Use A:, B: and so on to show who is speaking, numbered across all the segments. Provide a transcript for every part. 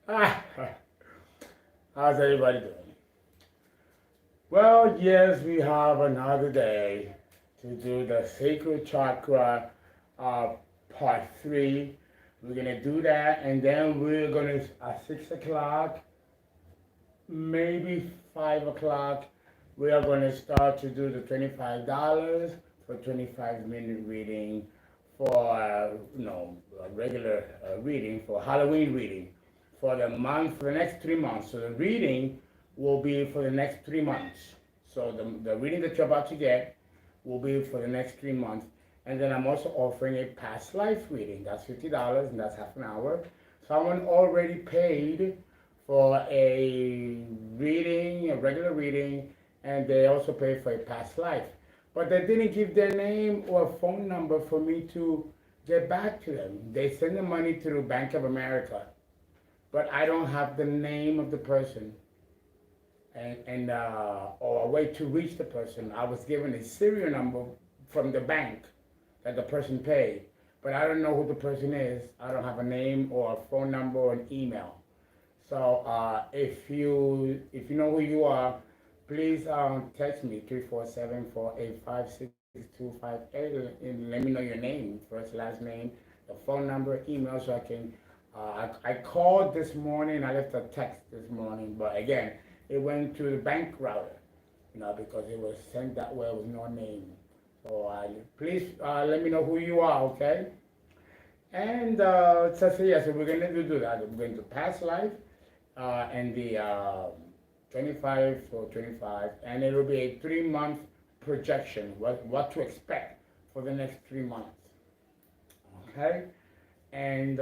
A: Ah, how's everybody doing? Well, yes, we have another day to do the sacred chakra uh, part three. We're gonna do that, and then we're gonna at 6 o'clock, maybe 5 o'clock, we are gonna start to do the $25 for 25-minute reading for a regular reading for Halloween reading for the next 3 months. So the reading will be for the next 3 months. So the reading that you're about to get will be for the next 3 months. And then I'm also offering a past life reading. That's $50 and that's half an hour. Someone already paid for a reading, a regular reading, and they also paid for a past life. But they didn't give their name or phone number for me to get back to them. They send the money through Bank of America, but I don't have the name of the person and or a way to reach the person. I was given a serial number from the bank that the person paid, but I don't know who the person is. I don't have a name or a phone number or an email. So if you know who you are, please text me 347-485-6258 and let me know your name, first, last name, the phone number, email, so I can. I called this morning. I left a text this morning, but again, it went to the bank router, because it was sent that way with no name. So please let me know who you are, okay? And so we're going to do that. We're going to past life and the 25 for 25, and it'll be a 3 month projection, what to expect for the next 3 months. Okay? And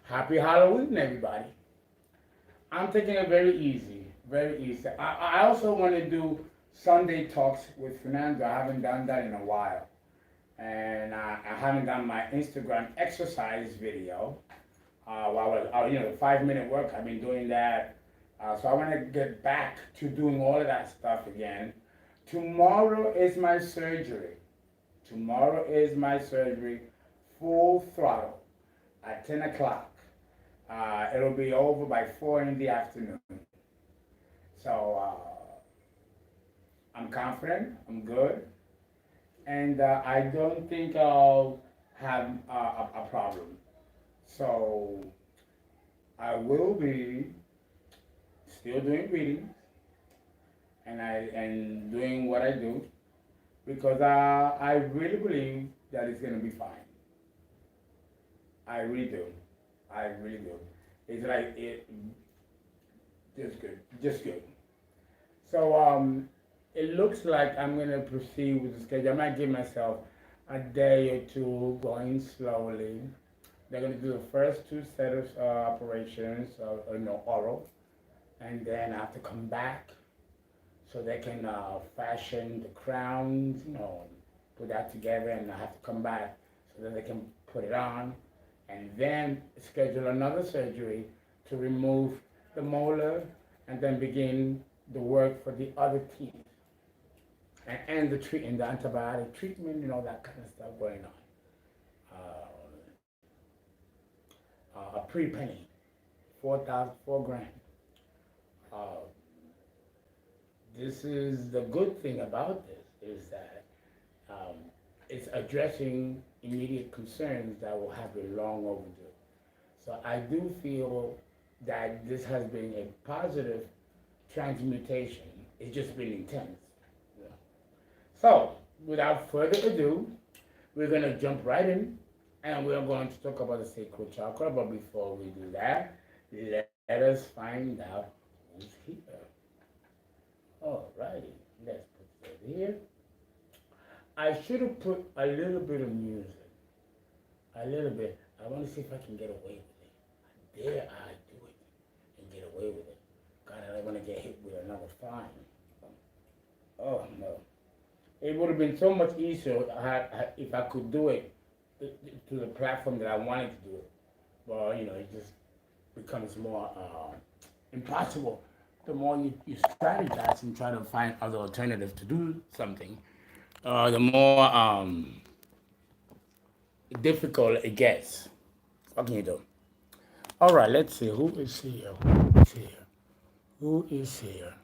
A: happy Halloween, everybody. I'm taking it very easy, very easy. I also want to do Sunday talks with Fernando. I haven't done that in a while. And I haven't done my Instagram exercise video. The 5 minute work, I've been doing that. So I want to get back to doing all of that stuff again. Tomorrow is my surgery. Tomorrow is my surgery, full throttle at 10 o'clock. It'll be over by 4 in the afternoon. So I'm confident, I'm good, and I don't think I'll have a problem. So I will be still doing readings and doing what I do because I really believe that it's gonna be fine. I really do. I really do. It's like it just good, just good. So it looks like I'm gonna proceed with the schedule. I might give myself a day or two going slowly. They're gonna do the first two set of operations, oral, and then I have to come back so they can fashion the crowns, put that together, and I have to come back so that they can put it on, and then schedule another surgery to remove the molar, and then begin the work for the other teeth, and the treatment, the antibiotic treatment, that kind of stuff going on. A pretty penny, 4 grand. Uh, this is the good thing about this is that um, it's addressing immediate concerns that will have been long overdue. So I do feel that this has been a positive transmutation. It's just been intense. Yeah. So without further ado, we're going to jump right in and we're going to talk about the sacral chakra. But before we do that, let us find out who's here. Alrighty, let's put that here. I should have put a little bit of music. A little bit. I want to see if I can get away with it. Dare I do it and get away with it? God, I don't want to get hit with another fine. Oh no. It would have been so much easier if I could do it to the platform that I wanted to do it. But, it just becomes more impossible. The more you strategize and try to find other alternatives to do something, the more difficult it gets. What can you do? All right, let's see. Who is here? Who is here? Who is here?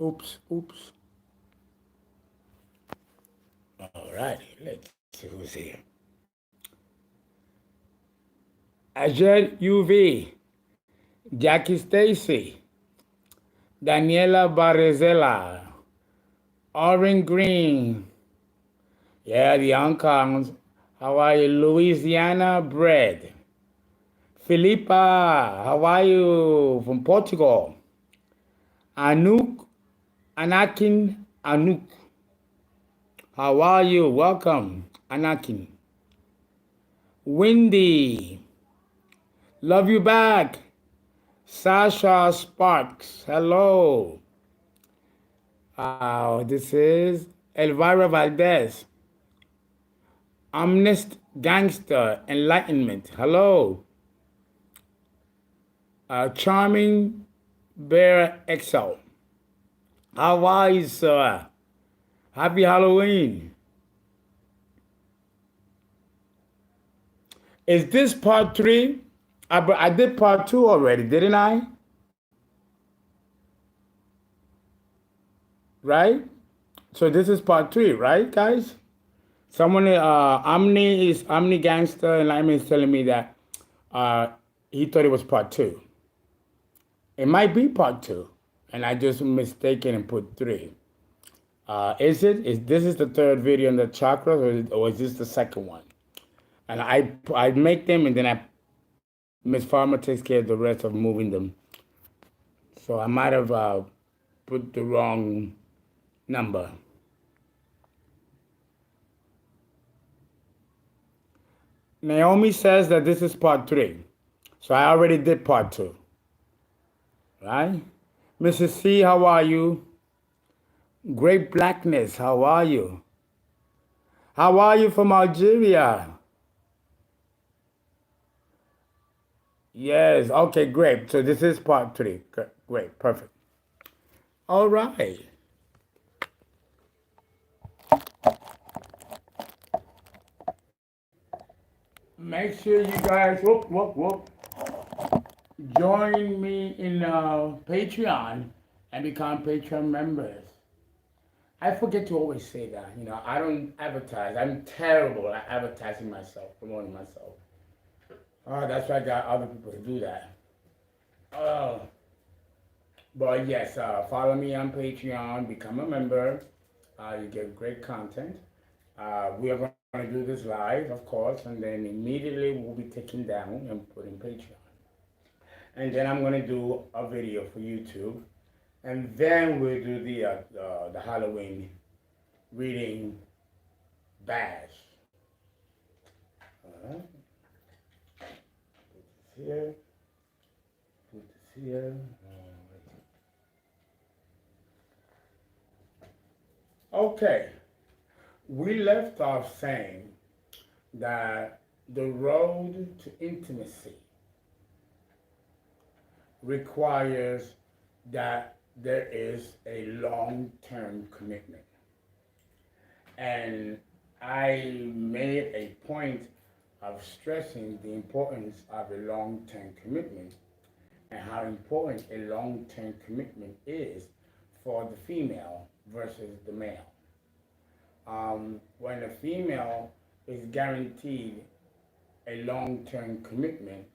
A: Oops, oops. All right, let's see who's here. Ajed UV, Jackie Stacy, Daniela Barrizella, Oren Green. Yeah, the Hong How are you? Louisiana Bread. Philippa, how are you? From Portugal. Anouk, Anakin Anouk. How are you? Welcome, Anakin. Windy, love you back. Sasha Sparks, hello. This is Elvira Valdez. Amnest Gangster Enlightenment, hello. Charming Bear XL. How are you, sir? Happy Halloween. Is this part 3? I did part 2 already, didn't I? Right? So this is part 3, right, guys? Someone, Omni Gangster Enlightenment is telling me that he thought it was part 2. It might be part 2, and I just mistaken and put 3. Is this is the 3rd video on the chakras, or is this the 2nd one? And I make them, and then Miss Farmer takes care of the rest of moving them. So I might have put the wrong number. Naomi says that this is part 3. So I already did part 2. Right? Mrs. C, how are you? Great Blackness, how are you? How are you from Algeria? Yes, okay, great. So this is part 3. Great, perfect. All right. Make sure you guys, join me in Patreon and become Patreon members. I forget to always say that. I don't advertise. I'm terrible at advertising myself, promoting myself. That's why I got other people to do that. But yes, follow me on Patreon, become a member. You get great content. We are going to do this live, of course, and then immediately we'll be taking down and putting Patreon. And then I'm going to do a video for YouTube, and then we'll do the Halloween reading bash. All right. Put this here. Put this here. Okay. We left off saying that the road to intimacy requires that there is a long-term commitment. And I made a point of stressing the importance of a long-term commitment and how important a long-term commitment is for the female versus the male. When a female is guaranteed a long-term commitment,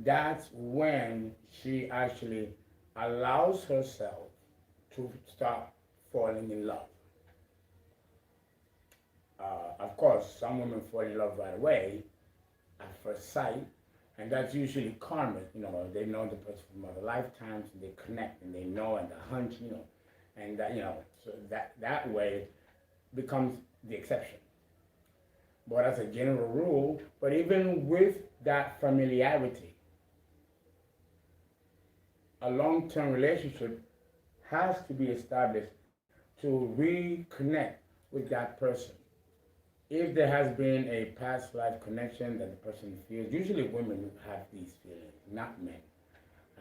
A: that's when she actually allows herself to start falling in love. Of course, some women fall in love right away at first sight, and that's usually karmic. They know the person from other lifetimes, and they connect, and they know, and the hunch, and that, so that way becomes the exception. But as a general rule, but even with that familiarity, a long-term relationship has to be established to reconnect with that person. If there has been a past life connection that the person feels, usually women have these feelings, not men.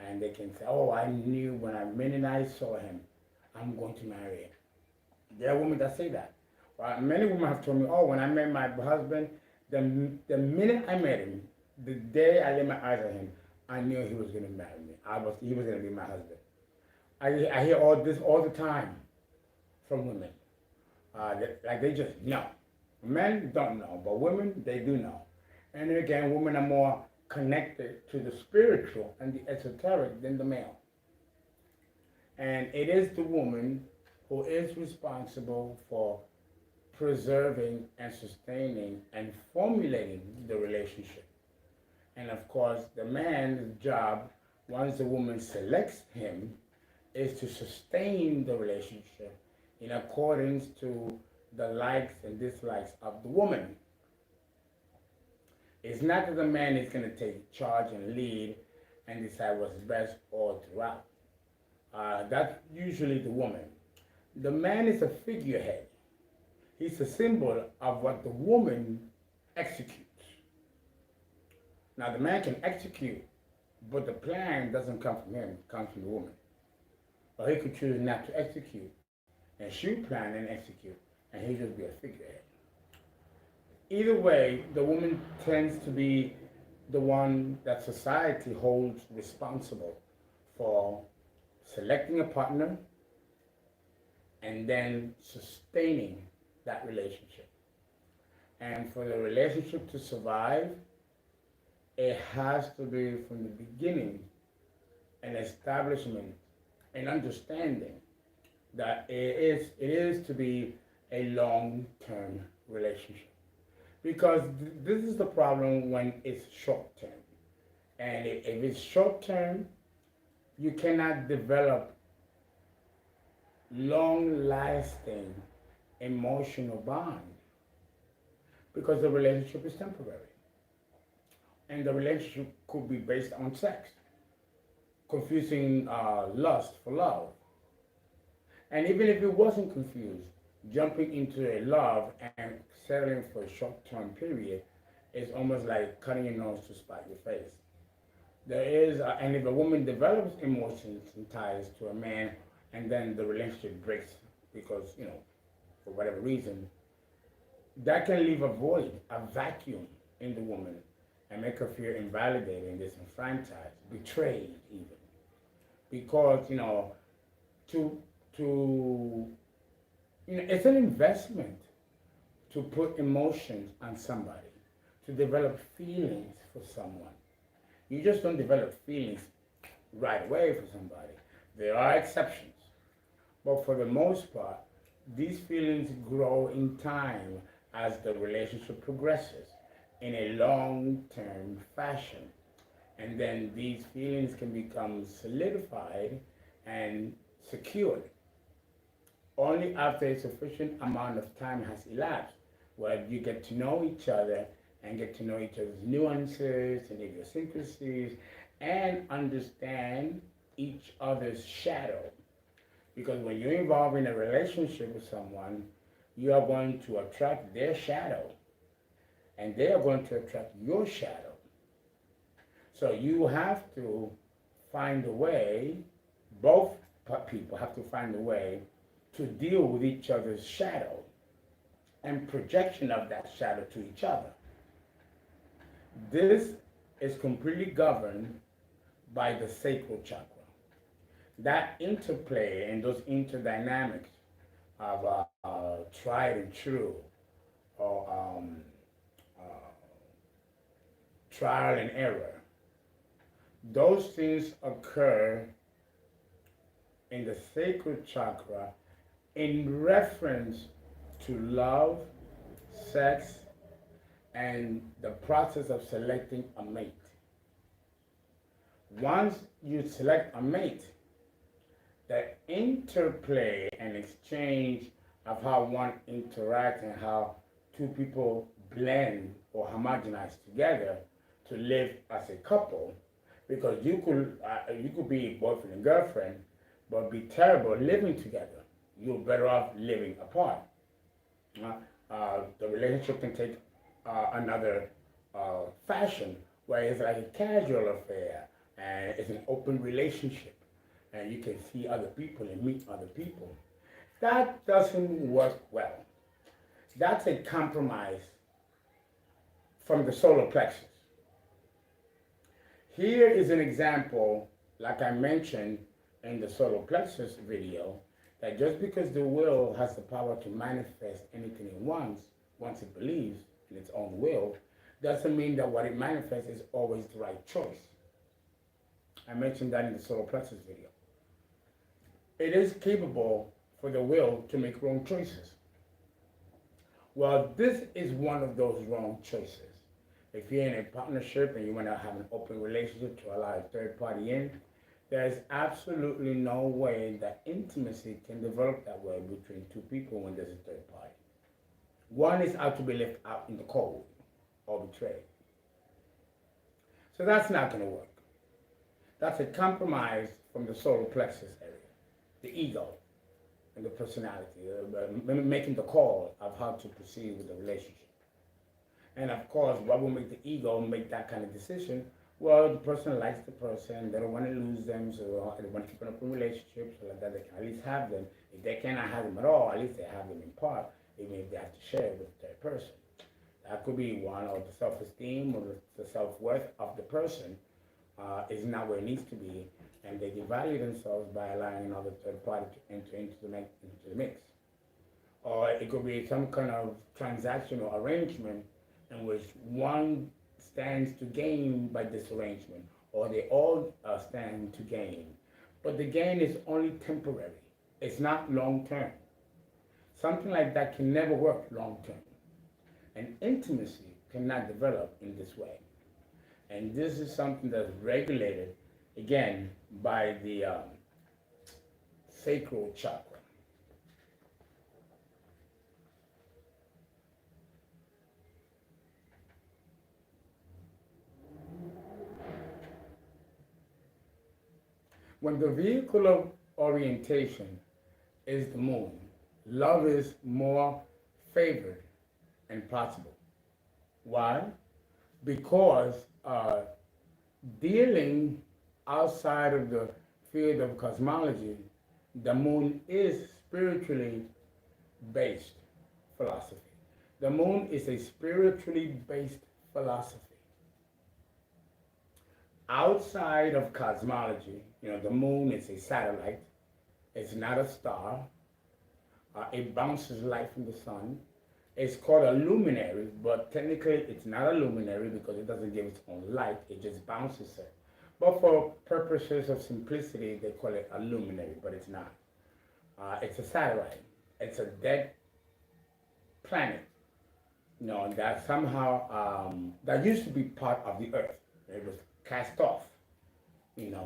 A: And they can say, oh, I knew when the minute I saw him, I'm going to marry him. There are women that say that. Many women have told me, oh, when I met my husband, The minute I met him, the day I laid my eyes on him, I knew he was going to marry me. He was going to be my husband. I hear all this all the time from women. Like they just know. Men don't know, but women, they do know. And again, women are more connected to the spiritual and the esoteric than the male. And it is the woman who is responsible for preserving and sustaining and formulating the relationship. And of course, the man's job, once the woman selects him, is to sustain the relationship in accordance to the likes and dislikes of the woman. It's not that the man is going to take charge and lead and decide what's best all throughout. That's usually the woman. The man is a figurehead. He's a symbol of what the woman executes. Now, the man can execute, but the plan doesn't come from him, it comes from the woman. Or he could choose not to execute, and she plan and execute, and he just be a figurehead. Either way, the woman tends to be the one that society holds responsible for selecting a partner and then sustaining that relationship. And for the relationship to survive, it has to be from the beginning an establishment, an understanding that it is to be a long-term relationship. Because this is the problem when it's short-term. And if it's short-term, you cannot develop long-lasting emotional bond because the relationship is temporary. And the relationship could be based on sex, confusing lust for love. And even if it wasn't confused, jumping into a love and settling for a short-term period is almost like cutting your nose to spite your face. There is, and if a woman develops emotions and ties to a man, and then the relationship breaks because, for whatever reason, that can leave a void, a vacuum in the woman, and make her feel invalidated, disenfranchised, betrayed even. Because, it's an investment to put emotions on somebody, to develop feelings for someone. You just don't develop feelings right away for somebody. There are exceptions. But for the most part, these feelings grow in time as the relationship progresses in a long-term fashion. And then these feelings can become solidified and secured only after a sufficient amount of time has elapsed, where you get to know each other and get to know each other's nuances and idiosyncrasies and understand each other's shadow. Because when you're involved in a relationship with someone, you are going to attract their shadow, and they are going to attract your shadow. So you have to find a way, both people have to find a way to deal with each other's shadow and projection of that shadow to each other. This is completely governed by the sacral chakra. That interplay and those interdynamics of tried and true, or trial and error, those things occur in the sacral chakra in reference to love, sex, and the process of selecting a mate. Once you select a mate, the interplay and exchange of how one interacts and how two people blend or homogenize together to live as a couple, because you could be boyfriend and girlfriend, but be terrible living together. You're better off living apart. The relationship can take another fashion, where it's like a casual affair and it's an open relationship, and you can see other people and meet other people. That doesn't work well. That's a compromise from the solar plexus. Here is an example, like I mentioned in the solar plexus video, that just because the will has the power to manifest anything it wants, once it believes in its own will, doesn't mean that what it manifests is always the right choice. I mentioned that in the solar plexus video. It is capable for the will to make wrong choices. Well, this is one of those wrong choices. If you're in a partnership and you want to have an open relationship to allow a third party in, there's absolutely no way that intimacy can develop that way between two people when there's a third party. One is out to be left out in the cold or betrayed. So that's not going to work. That's a compromise from the solar plexus area, the ego and the personality, making the call of how to proceed with the relationship. And of course, what will make the ego make that kind of decision? Well, the person likes the person, they don't want to lose them, so they want to keep an open relationship so that they can at least have them. If they cannot have them at all, at least they have them in part, even if they have to share it with the third person. That could be one, or the self-esteem or the self-worth of the person is not where it needs to be, and they devalue themselves by allowing another third party to enter into the mix. Or it could be some kind of transactional arrangement in which one stands to gain by this arrangement, or they all stand to gain. But the gain is only temporary. It's not long-term. Something like that can never work long-term. And intimacy cannot develop in this way. And this is something that's regulated, again, by the sacral chakra. When the vehicle of orientation is the moon, love is more favored and possible. Why? Because dealing outside of the field of cosmology, the moon is spiritually based philosophy. The moon is a spiritually based philosophy. Outside of cosmology, the moon is a satellite. It's not a star. It bounces light from the sun. It's called a luminary, but technically it's not a luminary because it doesn't give its own light. It just bounces it. But for purposes of simplicity, they call it a luminary, but it's not. It's a satellite. It's a dead planet. That somehow, that used to be part of the Earth. It was cast off.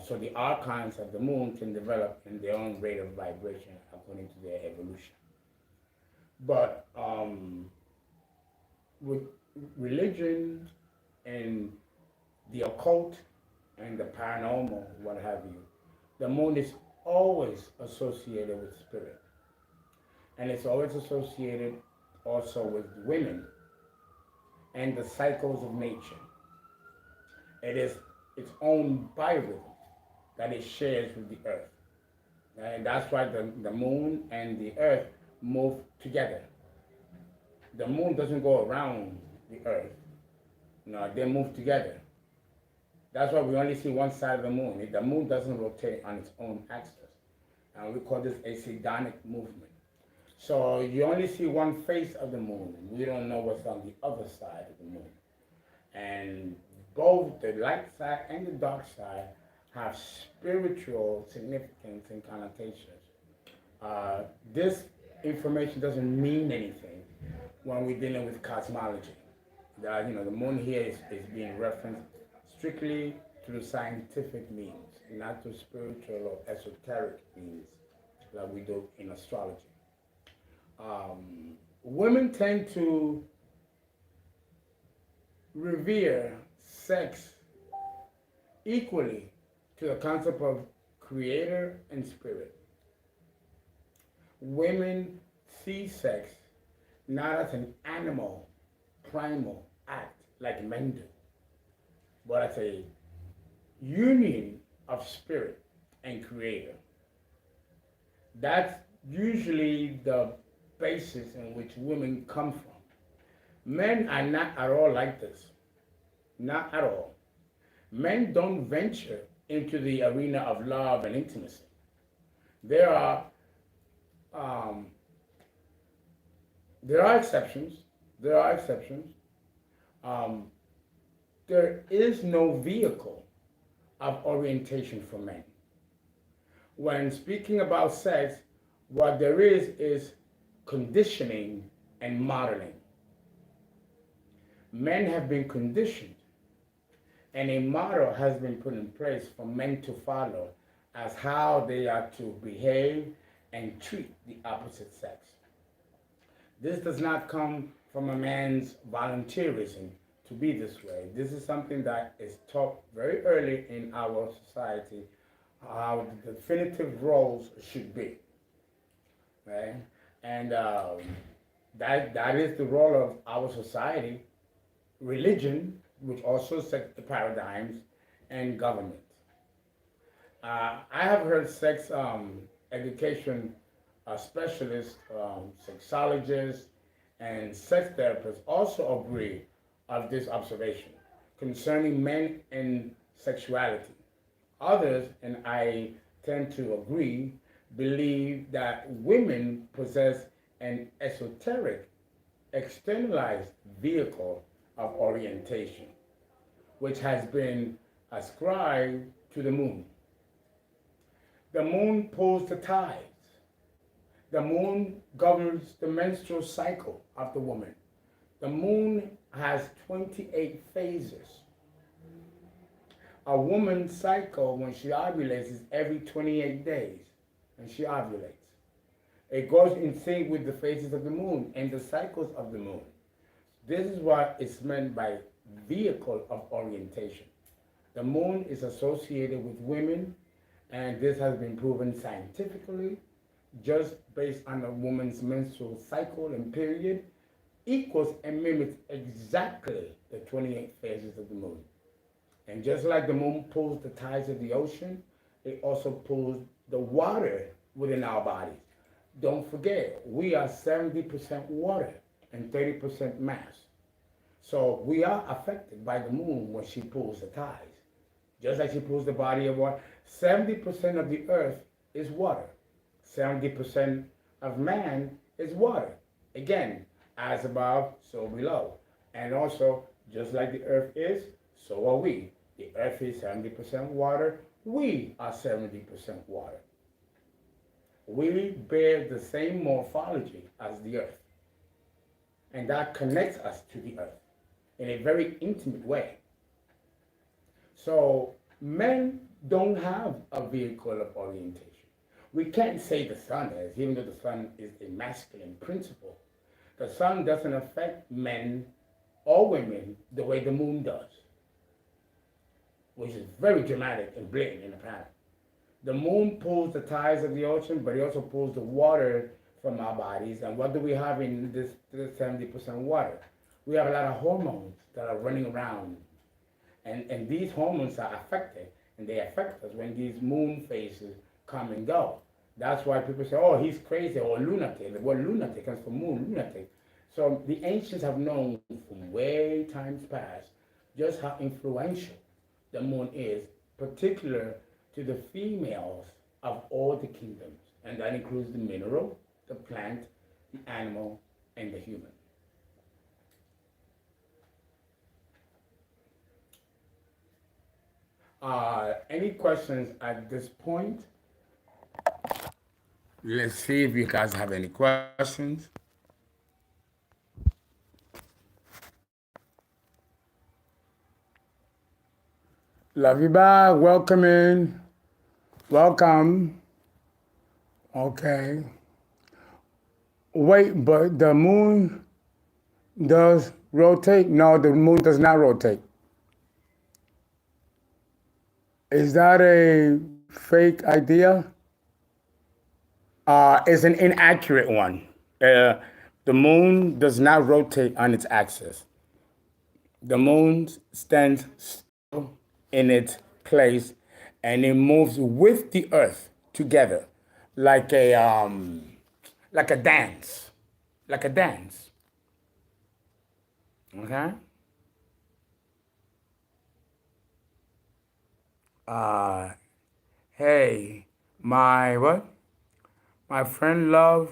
A: So the archons of the moon can develop in their own rate of vibration according to their evolution. But with religion and the occult and the paranormal, what have you, the moon is always associated with spirit. And it's always associated also with women and the cycles of nature. It is its own biorhythm that it shares with the earth. And that's why the moon and the earth move together. The moon doesn't go around the earth. They move together. That's why we only see one side of the moon. The moon doesn't rotate on its own axis. And we call this a sidonic movement. So you only see one face of the moon. We don't know what's on the other side of the moon. And both the light side and the dark side have spiritual significance and connotations. This information doesn't mean anything when we're dealing with cosmology. The moon here is being referenced strictly to the scientific means, not to spiritual or esoteric means like we do in astrology. Women tend to revere sex equally to the concept of creator and spirit. Women see sex not as an animal, primal act like men do, but as a union of spirit and creator. That's usually the basis in which women come from. Men are not at all like this. Not at all. Men don't venture into the arena of love and intimacy. There are um, there are exceptions. There are exceptions. Um, there is no vehicle of orientation for men. When speaking about sex, what there is conditioning and modeling. Men have been conditioned, and a model has been put in place for men to follow as how they are to behave and treat the opposite sex. This does not come from a man's volunteerism to be this way. This is something that is taught very early in our society, how the definitive roles should be, right? And that is the role of our society, religion, which also sets the paradigms, and government. I have heard sex education specialists, sexologists, and sex therapists also agree of this observation concerning men and sexuality. Others, and I tend to agree, believe that women possess an esoteric, externalized vehicle of orientation, which has been ascribed to the moon. The moon pulls the tides. The moon governs the menstrual cycle of the woman. The moon has 28 phases. A woman's cycle, when she ovulates, is every 28 days, and she ovulates. It goes in sync with the phases of the moon and the cycles of the moon. This is what is meant by vehicle of orientation. The moon is associated with women, and this has been proven scientifically, just based on a woman's menstrual cycle and period, equals and mimics exactly the 28 phases of the moon. And just like the moon pulls the tides of the ocean, it also pulls the water within our bodies. Don't forget, we are 70% water and 30% mass. So we are affected by the moon when she pulls the tides. Just like she pulls the body of water, 70% of the earth is water. 70% of man is water. Again, as above, so below. And also, just like the earth is, so are we. The earth is 70% water. We are 70% water. We bear the same morphology as the earth. And that connects us to the earth in a very intimate way. So men don't have a vehicle of orientation. We can't say the sun is, even though the sun is a masculine principle. The sun doesn't affect men or women the way the moon does, which is very dramatic and blatant in the pattern. The moon pulls the tides of the ocean, but it also pulls the water from our bodies. And what do we have in this 70% water? We have a lot of hormones that are running around. And these hormones are affected, and they affect us when these moon phases come and go. That's why people say, oh, he's crazy or lunatic. The word lunatic comes from moon, lunatic. So the ancients have known from way times past just how influential the moon is, particular to the females of all the kingdoms. And that includes the mineral, the plant, the animal, and the human. Any questions at this point? Let's see if you guys have any questions. Love you back. Welcome in. Welcome. Okay. Wait, but the moon does rotate? No, the moon does not rotate. Is that a fake idea? It's an inaccurate one. The moon does not rotate on its axis. The moon stands still in its place, and it moves with the earth together, like a, like a dance, like a dance. Okay. Uh, hey, my what? My friend Love.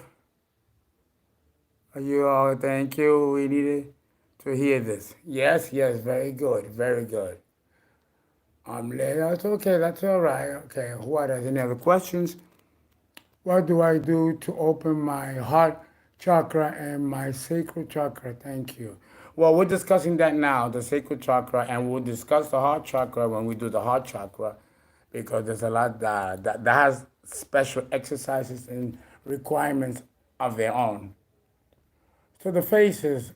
A: You all, thank you. We needed to hear this. Yes, yes, very good, very good. That's okay. That's all right. Okay. What are any other questions? What do I do to open my heart chakra and my sacral chakra? Thank you. Well, we're discussing that now, the sacral chakra, and we'll discuss the heart chakra when we do the heart chakra, because there's a lot that has special exercises and requirements of their own. So the faces,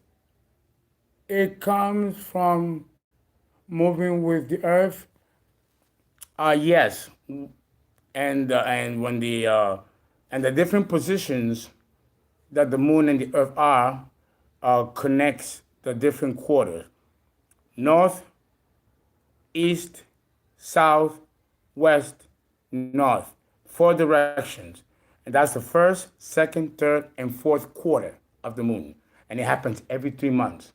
A: it comes from moving with the earth. Yes, and when the different positions that the moon and the earth are connects the different quarters: north, east, south, west, north. Four directions. And that's the first, second, third, and fourth quarter of the moon. And it happens every 3 months.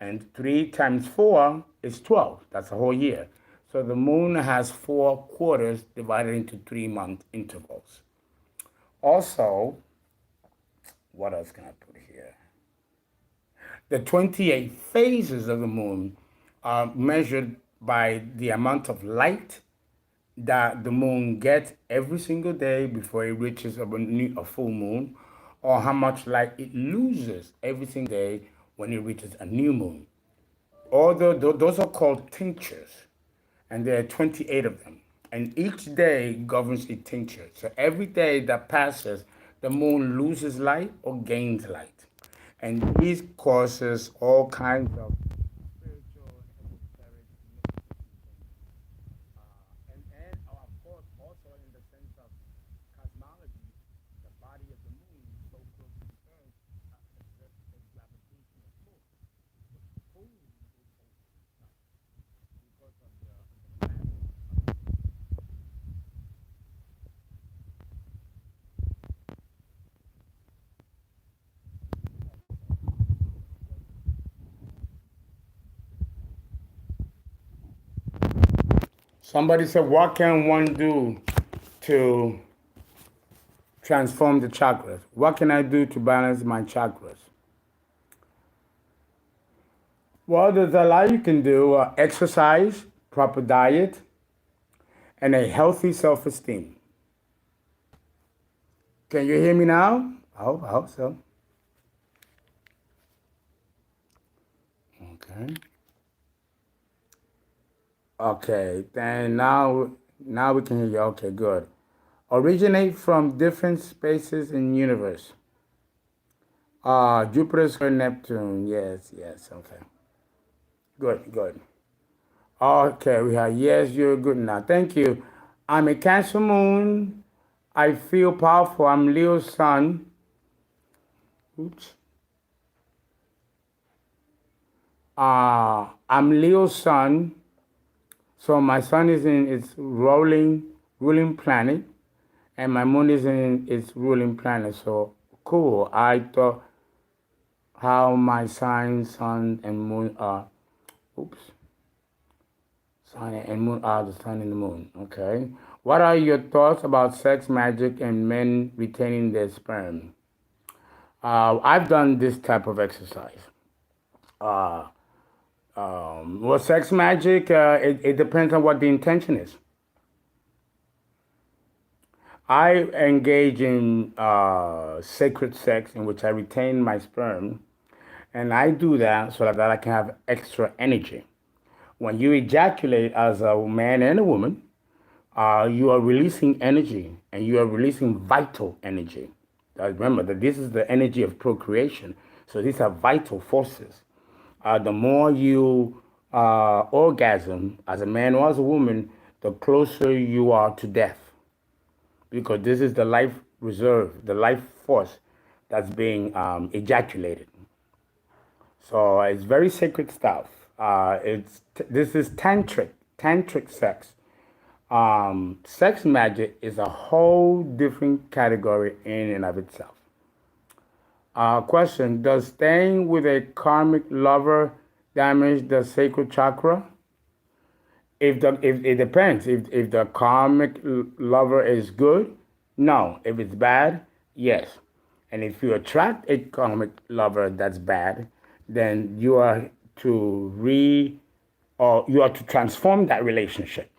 A: And 3 times 4 is 12. That's a whole year. So the moon has 4 quarters divided into 3-month intervals. Also, what else can I put here? The 28 phases of the moon are measured by the amount of light that the moon gets every single day before it reaches a full moon, or how much light it loses every single day when it reaches a new moon. All those are called tinctures, and there are 28 of them. And each day governs a tincture. So every day that passes, the moon loses light or gains light. And this causes all kinds of spiritual and esoteric and of course, also in the sense of cosmology, the body of the moon is so close to the earth exerts a gravitational pull. Pull is because of the gravity. Somebody said, what can one do to transform the chakras? What can I do to balance my chakras? Well, there's a lot you can do: exercise, proper diet, and a healthy self esteem. Can you hear me now? I hope so. Okay. Okay, then now we can hear you. Okay, good. Originate from different spaces in universe. Jupiter, Square, Neptune. Yes, yes. Okay. Good, good. Okay, we have yes, you're good now. Thank you. I'm a Cancer moon. I feel powerful. I'm Leo's sun. Oops. I'm Leo's sun. So my sun is in its ruling planet, and my moon is in its ruling planet. So cool. I thought how my sign, sun, and moon are. Oops. Sun and moon are the sun and the moon. Okay. What are your thoughts about sex magic and men retaining their sperm? I've done this type of exercise. Uh, well, sex magic, it depends on what the intention is. I engage in sacred sex in which I retain my sperm, and I do that so that I can have extra energy. When you ejaculate as a man and a woman, you are releasing energy, and you are releasing vital energy. Remember that this is the energy of procreation, so these are vital forces. The more you orgasm as a man or as a woman, the closer you are to death, because this is the life reserve, the life force that's being ejaculated. So it's very sacred stuff. This is tantric sex. Sex magic is a whole different category in and of itself. Question: does staying with a karmic lover damage the sacral chakra? If it depends. If the karmic lover is good, no. If it's bad, yes. And if you attract a karmic lover that's bad, then you are to or you are to transform that relationship.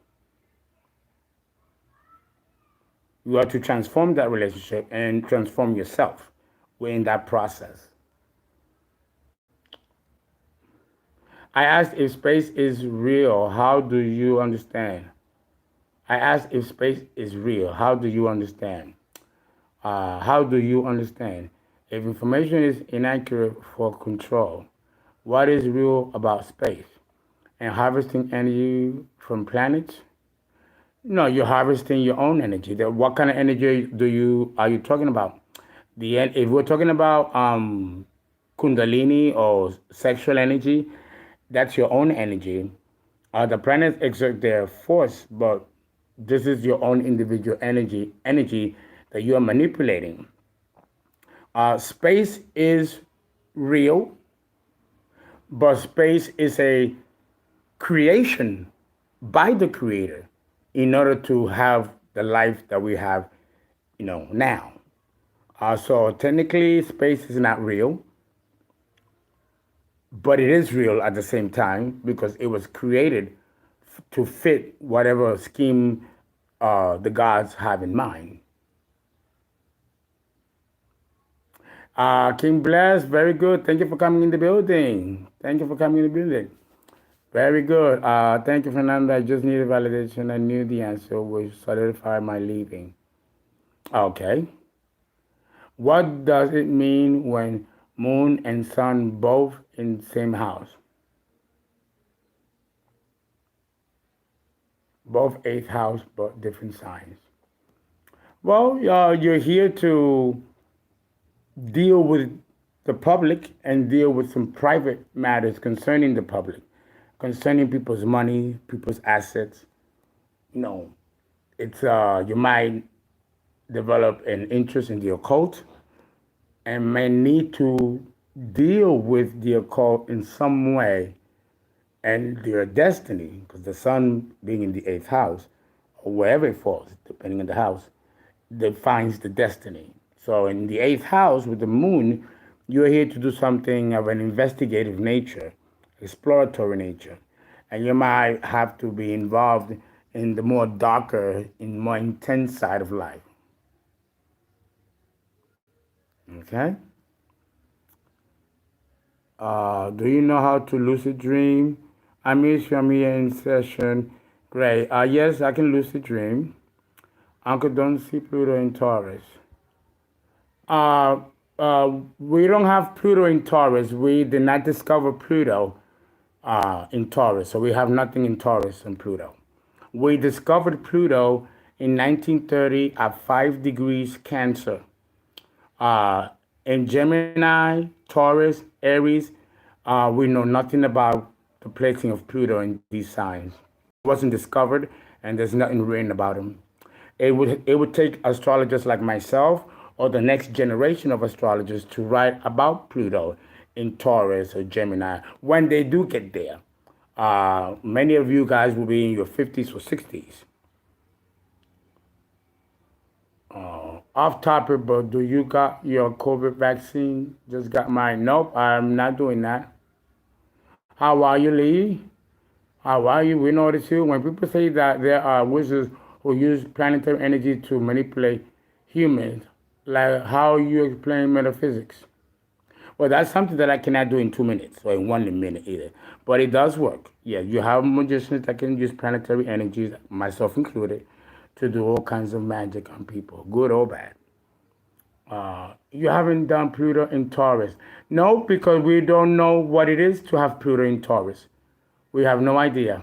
A: You are to transform that relationship and transform yourself in that process. I asked if space is real. How do you understand? I asked if space is real. How do you understand? How do you understand? If information is inaccurate for control, what is real about space? And harvesting energy from planets? No, you're harvesting your own energy. What kind of energy are you talking about? If we're talking about kundalini or sexual energy, that's your own energy. The planets exert their force, but this is your own individual energy that you are manipulating. Space is real, but space is a creation by the creator in order to have the life that we have, now. So technically, space is not real, but it is real at the same time because it was created to fit whatever scheme the gods have in mind. King Bless, very good. Thank you for coming in the building. Thank you for coming in the building. Very good. Thank you, Fernando. I just needed validation. I knew the answer would solidify my leaving. Okay. What does it mean when moon and sun both in the same house? Both eighth house, but different signs. Well, you're here to deal with the public and deal with some private matters concerning the public, concerning people's money, people's assets. You know, it's you might develop an interest in the occult and may need to deal with the occult in some way and their destiny, because the sun being in the eighth house, or wherever it falls, depending on the house, defines the destiny. So in the eighth house with the moon, you're here to do something of an investigative nature, exploratory nature. And you might have to be involved in the more darker, in more intense side of life. Okay? Do you know how to lucid dream? I miss you. I'm here in session. Great. Yes, I can lucid dream. Uncle don't see Pluto in Taurus. We don't have Pluto in Taurus. We did not discover Pluto in Taurus, so we have nothing in Taurus and Pluto. We discovered Pluto in 1930 at 5 degrees Cancer. In Gemini, Taurus, Aries, we know nothing about the placing of Pluto in these signs. It wasn't discovered, and there's nothing written about him. It would take astrologers like myself or the next generation of astrologers to write about Pluto in Taurus or Gemini when they do get there. Many of you guys will be in your 50s or 60s. Off topic, but do you got your COVID vaccine? Just got mine. Nope, I'm not doing that. How are you, Lee? How are you? We notice you. When people say that there are wizards who use planetary energy to manipulate humans, like how you explain metaphysics? Well, that's something that I cannot do in 2 minutes or in 1 minute either. But it does work. Yeah, you have magicians that can use planetary energies, myself included, to do all kinds of magic on people, good or bad. You haven't done Pluto in Taurus. No, because we don't know what it is to have Pluto in Taurus. We have no idea.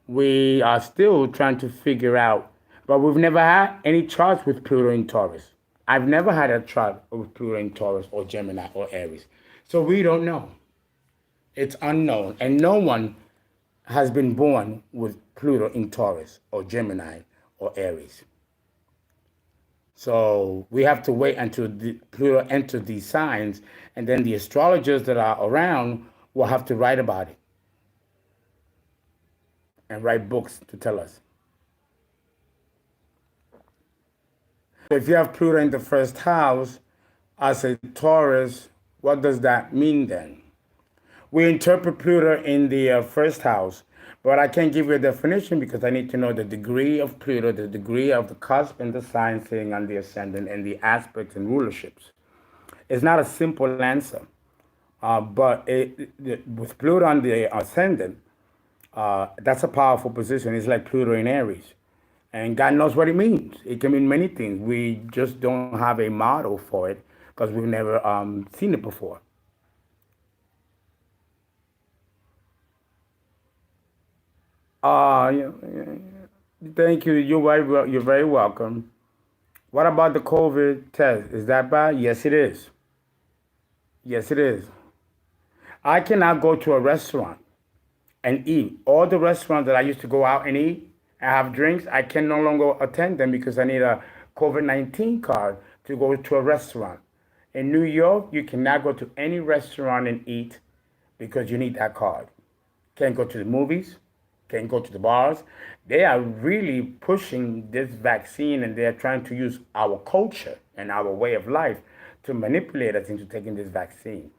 A: We are still trying to figure out, but we've never had any charts with Pluto in Taurus. I've never had a chart with Pluto in Taurus or Gemini or Aries. So we don't know. It's unknown. And no one has been born with Pluto in Taurus or Gemini or Aries. So we have to wait until Pluto enters these signs, and then the astrologers that are around will have to write about it and write books to tell us. If you have Pluto in the first house as a Taurus, what does that mean then? We interpret Pluto in the first house, but I can't give you a definition because I need to know the degree of Pluto, the degree of the cusp and the sign sitting on the ascendant, and the aspects and rulerships. It's not a simple answer, but with Pluto on the ascendant, that's a powerful position. It's like Pluto in Aries. And God knows what it means. It can mean many things. We just don't have a model for it because we've never seen it before. Yeah, thank you. You're very welcome. What about the COVID test? Is that bad? Yes, it is. Yes, it is. I cannot go to a restaurant and eat. All the restaurants that I used to go out and eat and have drinks, I can no longer attend them because I need a COVID-19 card to go to a restaurant. In New York, you cannot go to any restaurant and eat because you need that card. Can't go to the movies, can't go to the bars. They are really pushing this vaccine and they're trying to use our culture and our way of life to manipulate us into taking this vaccine.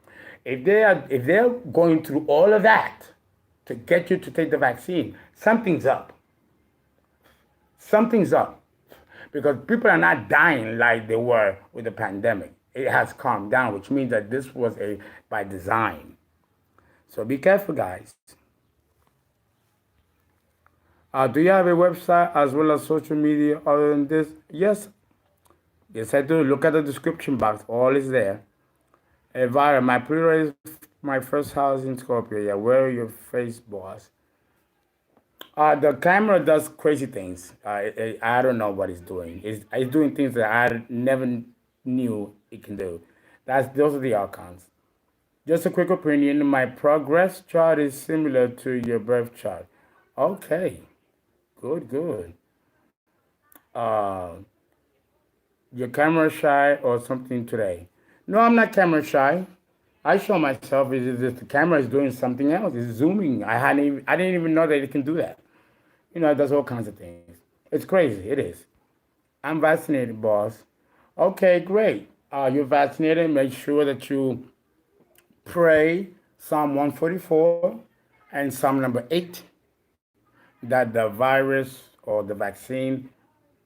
A: If they're going through all of that to get you to take the vaccine, something's up. Something's up. Because people are not dying like they were with the pandemic. It has calmed down, which means that this was by design. So be careful, guys. Do you have a website as well as social media other than this? Yes. Yes, I do. Look at the description box. All is there. Elvira, my Pluto is my first house in Scorpio. Yeah, where are your face, boss? The camera does crazy things. I don't know what it's doing. It's doing things that I never knew it can do. Those are the outcomes. Just a quick opinion. My progress chart is similar to your birth chart. Okay, good, good. Uh, your camera shy or something today? No, I'm not camera shy. I show myself is the camera is doing something else. It's zooming. I didn't even know that it can do that. It does all kinds of things. It's crazy. It is. I'm vaccinated, boss. Okay, great. You're vaccinated. Make sure that you pray Psalm 144 and Psalm number 8 that the virus or the vaccine,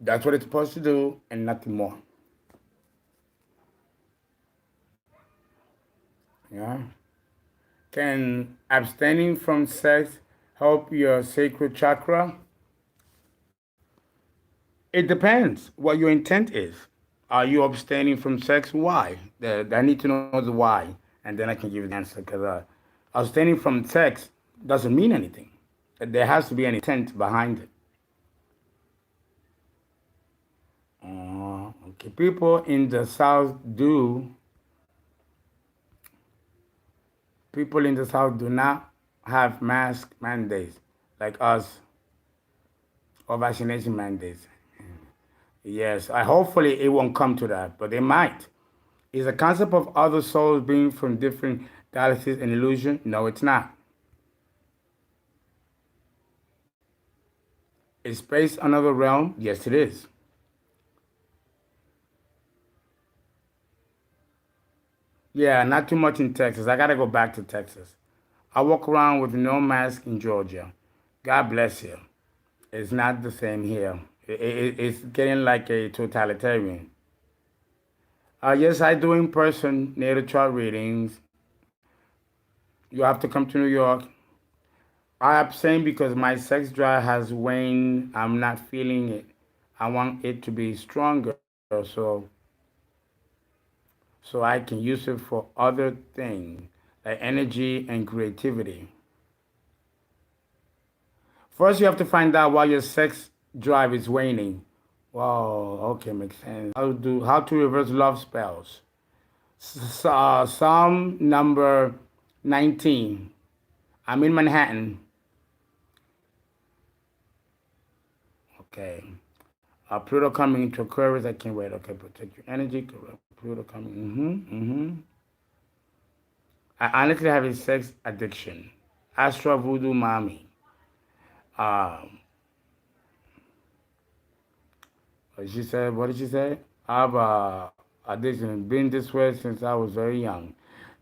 A: that's what it's supposed to do and nothing more. Yeah. Can abstaining from sex help your sacral chakra? It depends what your intent is. Are you abstaining from sex? Why? I need to know the why, and then I can give you the answer. Because abstaining from sex doesn't mean anything. There has to be an intent behind it. Okay, people in the South do. People in the South do not have mask mandates like us or vaccination mandates. Yes, hopefully it won't come to that, but it might. Is the concept of other souls being from different galaxies an illusion? No, it's not. Is space another realm? Yes, it is. Yeah, not too much in Texas. I gotta go back to Texas. I walk around with no mask in Georgia. God bless you. It's not the same here. It's getting like a totalitarian. Yes, I do in person natal chart readings. You have to come to New York. I abstain because my sex drive has waned. I'm not feeling it. I want it to be stronger, so I can use it for other things like energy and creativity. First, you have to find out why your sex drive is waning. Wow, okay, makes sense. How to reverse love spells. Psalm number 19. I'm in Manhattan. Okay. Pluto coming into Aquarius. I can't wait. Okay, protect your energy. Pluto coming. I honestly have a sex addiction. Astra Voodoo Mommy. Um, she said, what did she say? I've addiction been this way since I was very young.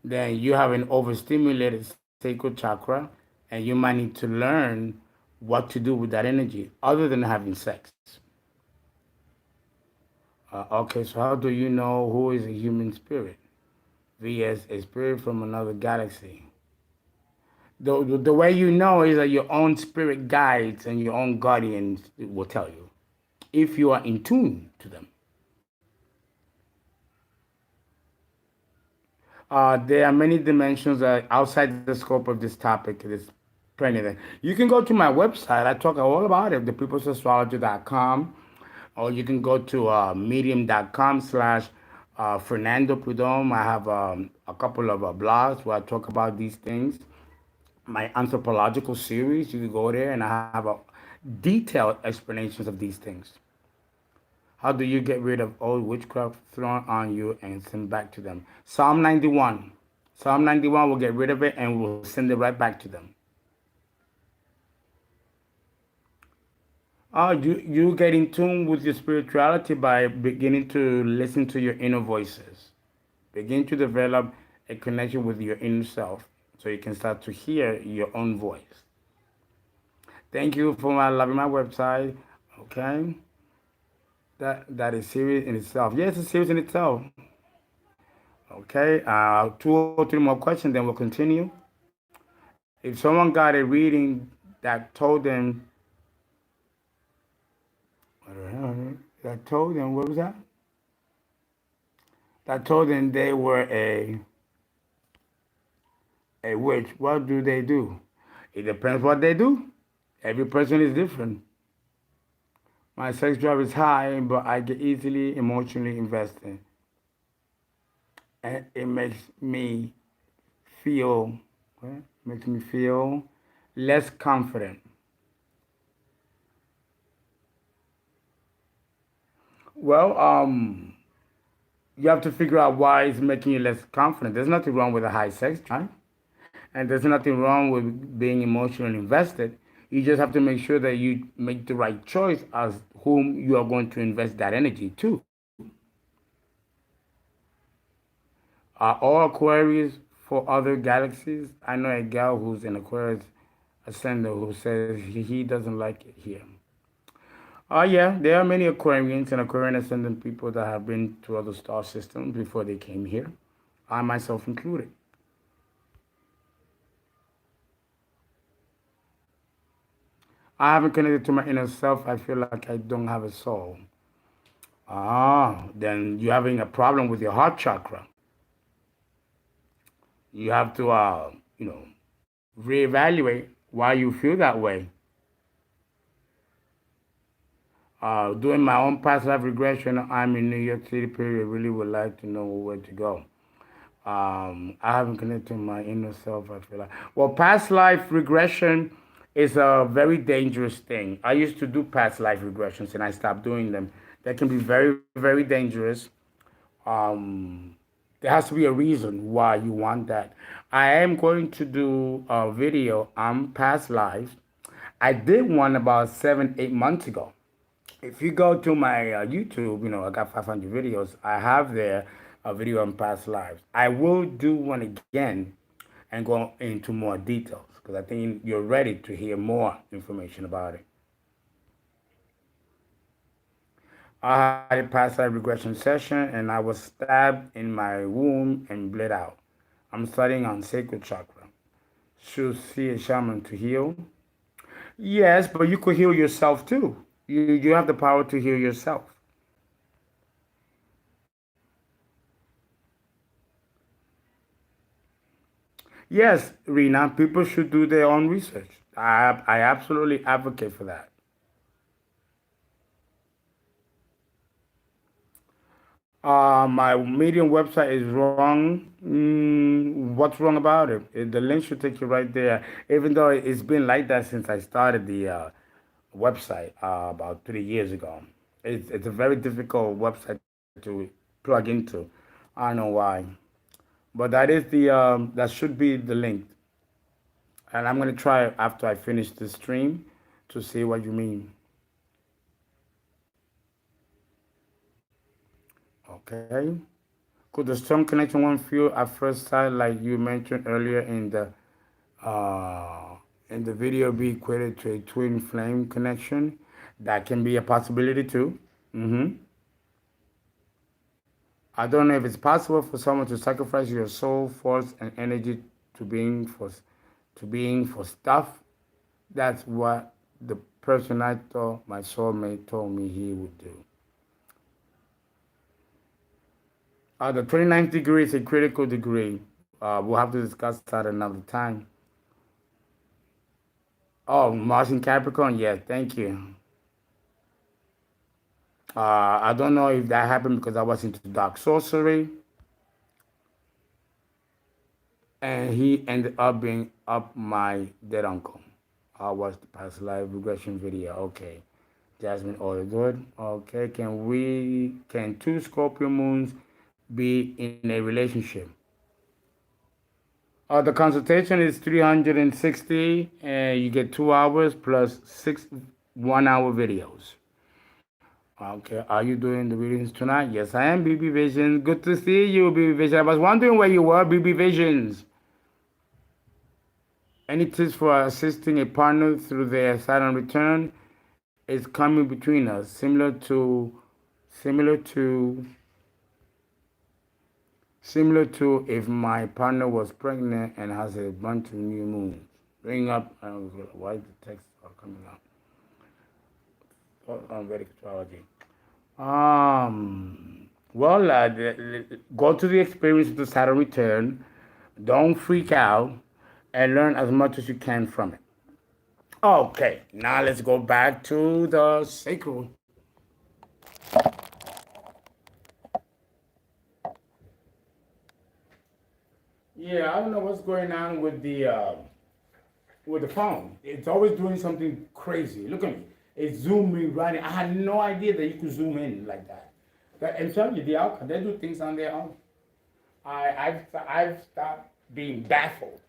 A: Then you have an overstimulated sacral chakra, and you might need to learn what to do with that energy other than having sex. Okay, so how do you know who is a human spirit vs a spirit from another galaxy? The way you know is that your own spirit guides and your own guardians will tell you if you are in tune to them. There are many dimensions outside the scope of this topic. There's plenty of them. You can go to my website. I talk all about it, thepeoplesastrology.com, or you can go to medium.com/ Fernando Prudhomme. I have a couple of blogs where I talk about these things. My anthropological series, you can go there and I have detailed explanations of these things. How do you get rid of old witchcraft thrown on you and send back to them? Psalm 91. Psalm 91 will get rid of it and we'll send it right back to them. You get in tune with your spirituality by beginning to listen to your inner voices. Begin to develop a connection with your inner self so you can start to hear your own voice. Thank you for loving my website. Okay. That is serious in itself. Yes, it's serious in itself. Okay. Two or three more questions, then we'll continue. If someone got a reading that told them, what was that? That told them they were a witch, what do they do? It depends what they do. Every person is different. My sex drive is high, but I get easily emotionally invested. And it feel, makes me feel less confident. Well, you have to figure out why it's making you less confident. There's nothing wrong with a high sex drive, and there's nothing wrong with being emotionally invested. You just have to make sure that you make the right choice as whom you are going to invest that energy to. Are all Aquarius for other galaxies? I know a gal who's an Aquarius ascendant who says he doesn't like it here. Yeah, there are many Aquarians and Aquarian ascendant people that have been to other star systems before they came here. I myself included. I haven't connected to my inner self. I feel like I don't have a soul. Then you're having a problem with your heart chakra. You have to, reevaluate why you feel that way. Doing my own past life regression, I'm in New York City, period. Really would like to know where to go. I haven't connected to my inner self, I feel like. Well, past life regression is a very dangerous thing. I used to do past life regressions and I stopped doing them. They can be very, very dangerous. There has to be a reason why you want that. I am going to do a video on past lives. I did one about 7, 8 months ago. If you go to my YouTube, I got 500 videos. I have there a video on past lives. I will do one again and go into more details because I think you're ready to hear more information about it. I had a past life regression session and I was stabbed in my womb and bled out. I'm studying on sacral chakra. Should see a shaman to heal. Yes, but you could heal yourself too. You have the power to heal yourself. Yes, Rena, people should do their own research. I absolutely advocate for that. My Medium website is wrong. What's wrong about it? The link should take you right there. Even though it's been like that since I started the website about 3 years ago. It's a very difficult website to plug into. I don't know why. But that is the that should be the link. And I'm gonna try after I finish the stream to see what you mean. Okay. Could the strong connection one feel at first sight, like you mentioned earlier uh, in the video, be equated to a twin flame connection? That can be a possibility too. I don't know if it's possible for someone to sacrifice your soul, force, and energy to being for stuff. That's what the person I thought my soulmate told me he would do. The 29th degree is a critical degree. We'll have to discuss that another time. Oh, Mars in Capricorn? Yes, thank you. I don't know if that happened because I was into dark sorcery, and he ended up being up my dead uncle. I watched the past life regression video. Okay. Jasmine, all good. Okay. Can two Scorpio moons be in a relationship? The consultation is 360 and you get 2 hours plus 6 1 hour videos. Okay, are you doing the readings tonight? Yes, I am, BB Visions. Good to see you, BB Visions. I was wondering where you were, BB Visions. Any tips for assisting a partner through their Saturn return is coming between us, similar to if my partner was pregnant and has a bunch of new moons. Bring up, why the texts are coming up? On Vedic astrology. Well, go to the experience of the Saturn return. Don't freak out and learn as much as you can from it. Okay, now let's go back to the sacral. Yeah, I don't know what's going on with the phone. It's always doing something crazy. Look at me. It's zooming right in. I had no idea that you could zoom in like that. I'm telling you, the outcome, they do things on their own. I've stopped being baffled.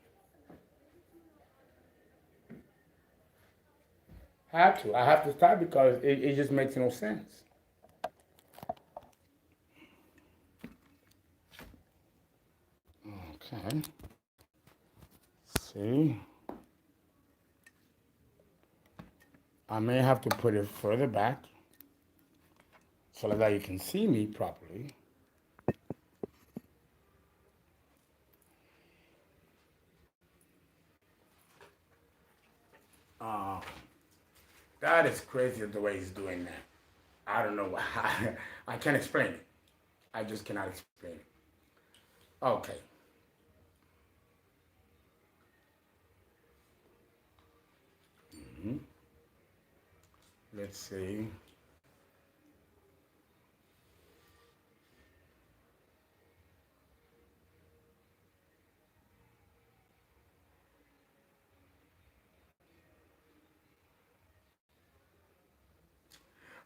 A: I have to stop because it just makes no sense. Okay. See. I may have to put it further back so that you can see me properly. Uh, that is crazy the way he's doing that. I don't know why. I can't explain it. I just cannot explain it. Okay. Let's see.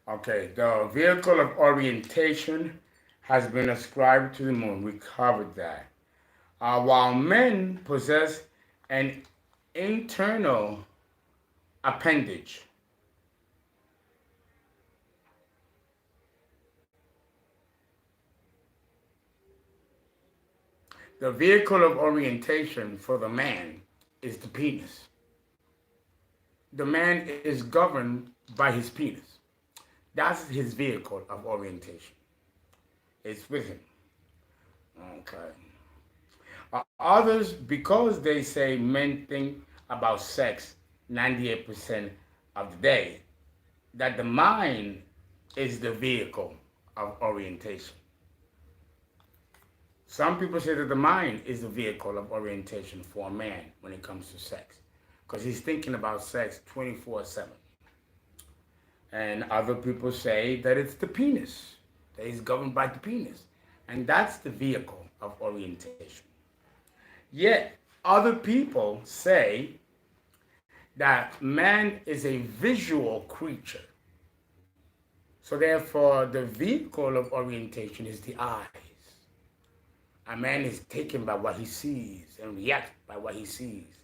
A: Okay, the vehicle of orientation has been ascribed to the moon. We covered that. While men possess an internal appendage. The vehicle of orientation for the man is the penis. The man is governed by his penis. That's his vehicle of orientation. It's with him. Okay. Others, because they say men think about sex 98% of the day, that the mind is the vehicle of orientation. Some people say that the mind is the vehicle of orientation for a man when it comes to sex, because he's thinking about sex 24/7. And other people say that it's the penis, that he's governed by the penis, and that's the vehicle of orientation. Yet, other people say that man is a visual creature. So therefore, the vehicle of orientation is the eyes. A man is taken by what he sees and reacts by what he sees.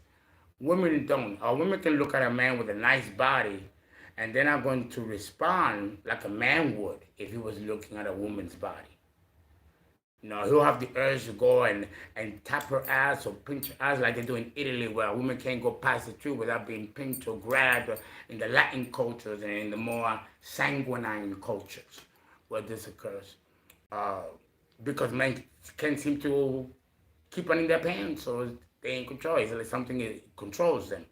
A: Women don't. Or women can look at a man with a nice body and they're not going to respond like a man would if he was looking at a woman's body. You know, he'll have the urge to go and tap her ass or pinch her ass like they do in Italy, where a woman can't go past the street without being pinched or grabbed in the Latin cultures and in the more sanguine cultures where this occurs. Uh, because men can't seem to keep on in their pants or they in control. It's like something that controls them.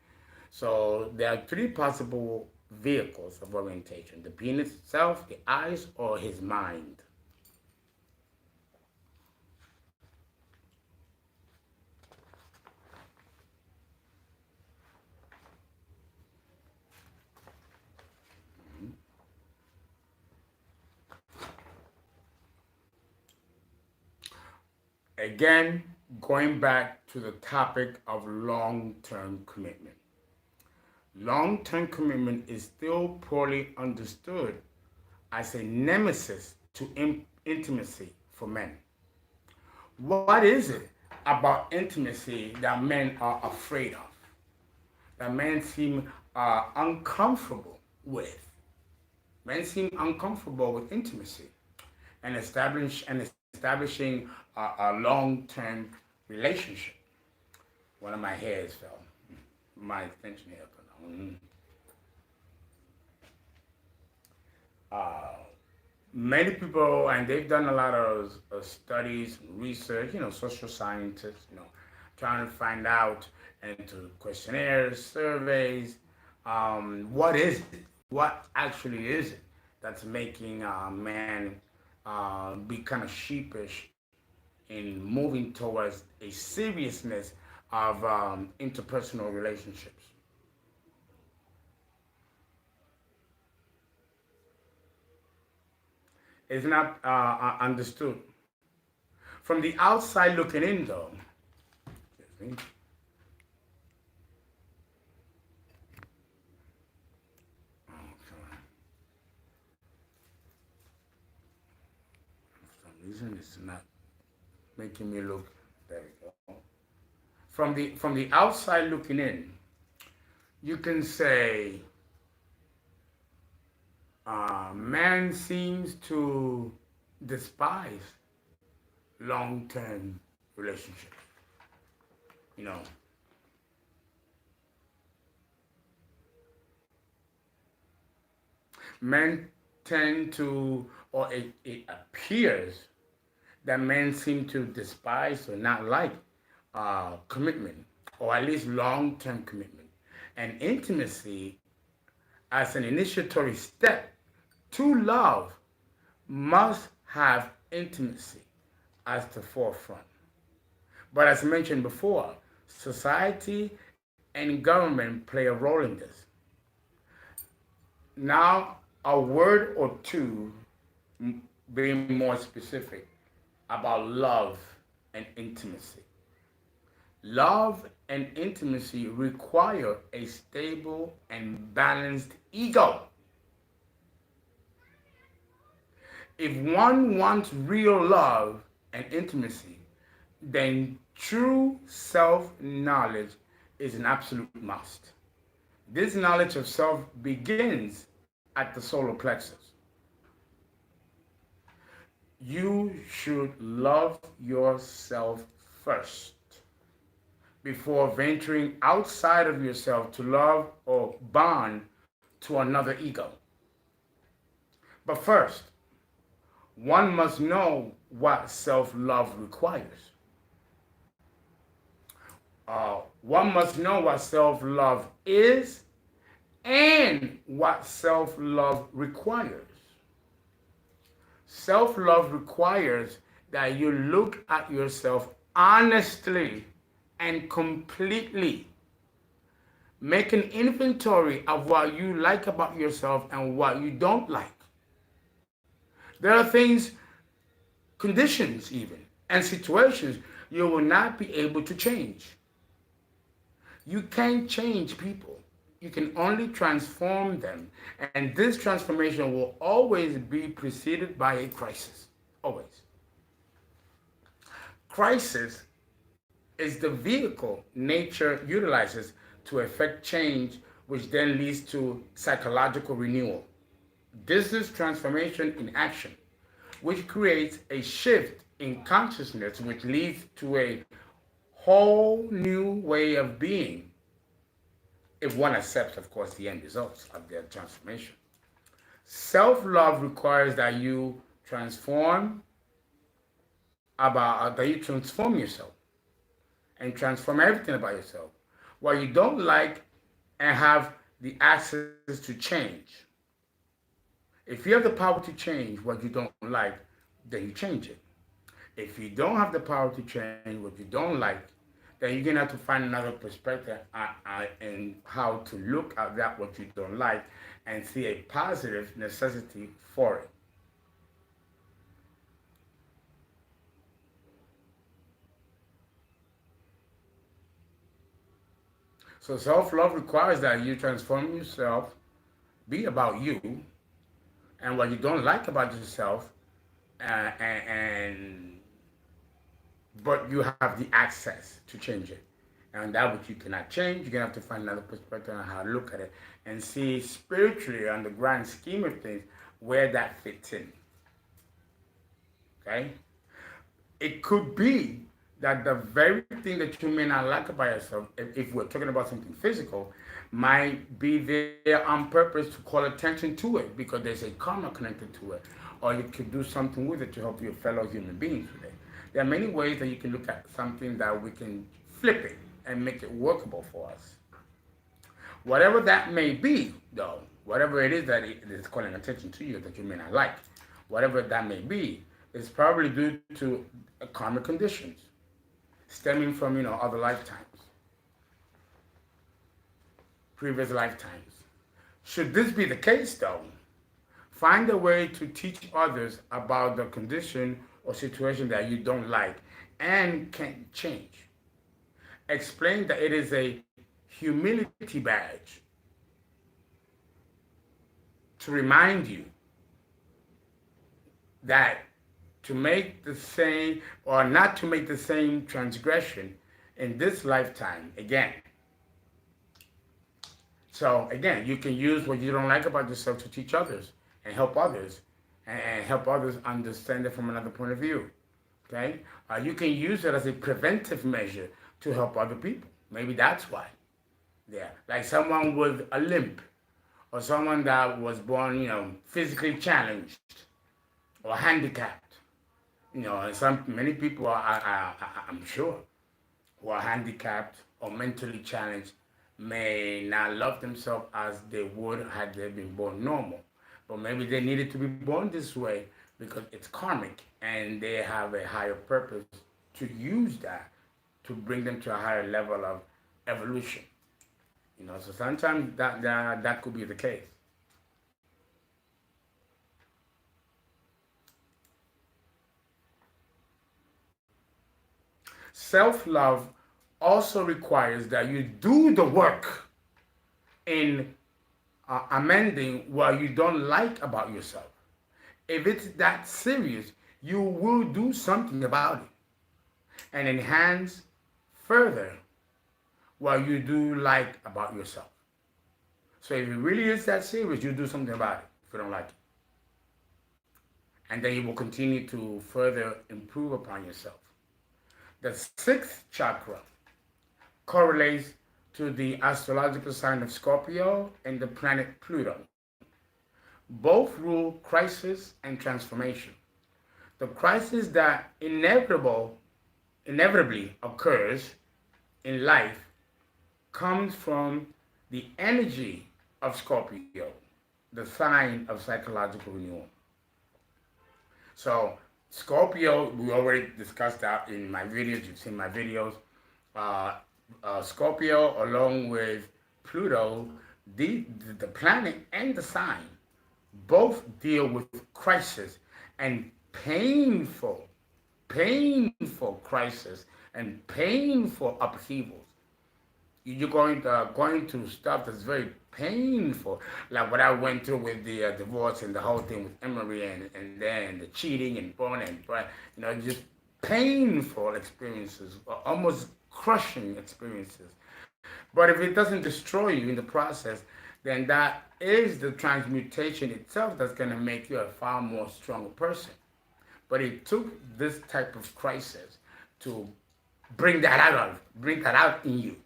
A: So there are three possible vehicles of orientation: the penis itself, the eyes, or his mind. Again, going back to the topic of long-term commitment. Long-term commitment is still poorly understood as a nemesis to intimacy for men. What is it about intimacy that men are afraid of? That men seem uncomfortable with? Men seem uncomfortable with intimacy and establishing a long-term relationship. One of my hairs fell. My extension hair fell. Many people, and they've done a lot of studies, research, social scientists, trying to find out into questionnaires, surveys, what is it? What actually is it that's making a man be kind of sheepish in moving towards a seriousness of interpersonal relationships? It's not understood. From the outside looking in, though, reason it's not making me look. There we go. From the outside looking in, you can say man seems to despise long-term relationships. You know, men tend to, or it appears that men seem to despise or not like commitment, or at least long-term commitment. And intimacy as an initiatory step to love must have intimacy as the forefront. But as mentioned before, society and government play a role in this. Now, a word or two being more specific about love and intimacy. Love and intimacy require a stable and balanced ego. If one wants real love and intimacy, then true self-knowledge is an absolute must. This knowledge of self begins at the solar plexus. You should love yourself first before venturing outside of yourself to love or bond to another ego. But first, one must know what self-love requires. One must know what self-love is and what self-love requires. Self-love requires that you look at yourself honestly and completely. Make an inventory of what you like about yourself and what you don't like. There are things, conditions even, and situations you will not be able to change. You can't change people. You can only transform them. And this transformation will always be preceded by a crisis. Always. crisis is the vehicle nature utilizes to effect change, which then leads to psychological renewal. This is transformation in action, which creates a shift in consciousness, which leads to a whole new way of being, if one accepts, of course, the end results of their transformation. Self-love requires that you transform yourself and transform everything about yourself. What you don't like and have the access to change. If you have the power to change what you don't like, then you change it. If you don't have the power to change what you don't like, then you're gonna have to find another perspective and how to look at that what you don't like and see a positive necessity for it. So self-love requires that you transform yourself, be about you, and what you don't like about yourself, and but you have the access to change it. And that which you cannot change, you're gonna have to find another perspective on how to look at it and see spiritually on the grand scheme of things where that fits in. Okay? It could be that the very thing that you may not like about yourself, if we're talking about something physical, might be there on purpose to call attention to it because there's a karma connected to it. Or you could do something with it to help your fellow human beings with it. There are many ways that you can look at something that we can flip it and make it workable for us. Whatever that may be, though, whatever it is that it is calling attention to you that you may not like, whatever that may be, it's probably due to karmic conditions stemming from, other lifetimes, previous lifetimes. Should this be the case, though, find a way to teach others about the condition or situation that you don't like and can change. Explain that it is a humility badge to remind you that to make the same or not to make the same transgression in this lifetime again. So again, you can use what you don't like about yourself to teach others and help others understand it from another point of view. Okay? You can use it as a preventive measure to help other people. Maybe that's why. Yeah, like someone with a limp or someone that was born, physically challenged or handicapped. Many people I'm sure, who are handicapped or mentally challenged may not love themselves as they would had they been born normal. But maybe they needed to be born this way because it's karmic and they have a higher purpose to use that to bring them to a higher level of evolution. So sometimes that could be the case. Self-love also requires that you do the work in amending what you don't like about yourself. If it's that serious, you will do something about it and enhance further what you do like about yourself. So if it really is that serious, you do something about it if you don't like it. And then you will continue to further improve upon yourself. The sixth chakra correlates to the astrological sign of Scorpio and the planet Pluto. Both rule crisis and transformation. The crisis that inevitably occurs in life comes from the energy of Scorpio, the sign of psychological renewal. So Scorpio, we already discussed that in my videos. You've seen my videos. Scorpio, along with Pluto, the planet and the sign, both deal with crisis and painful crisis and painful upheavals. You're going through stuff that's very painful, like what I went through with the divorce and the whole thing with Emery and then the cheating and porn and just painful experiences, almost crushing experiences. But if it doesn't destroy you in the process, then that is the transmutation itself that's going to make you a far more stronger person. But it took this type of crisis to bring that out in you.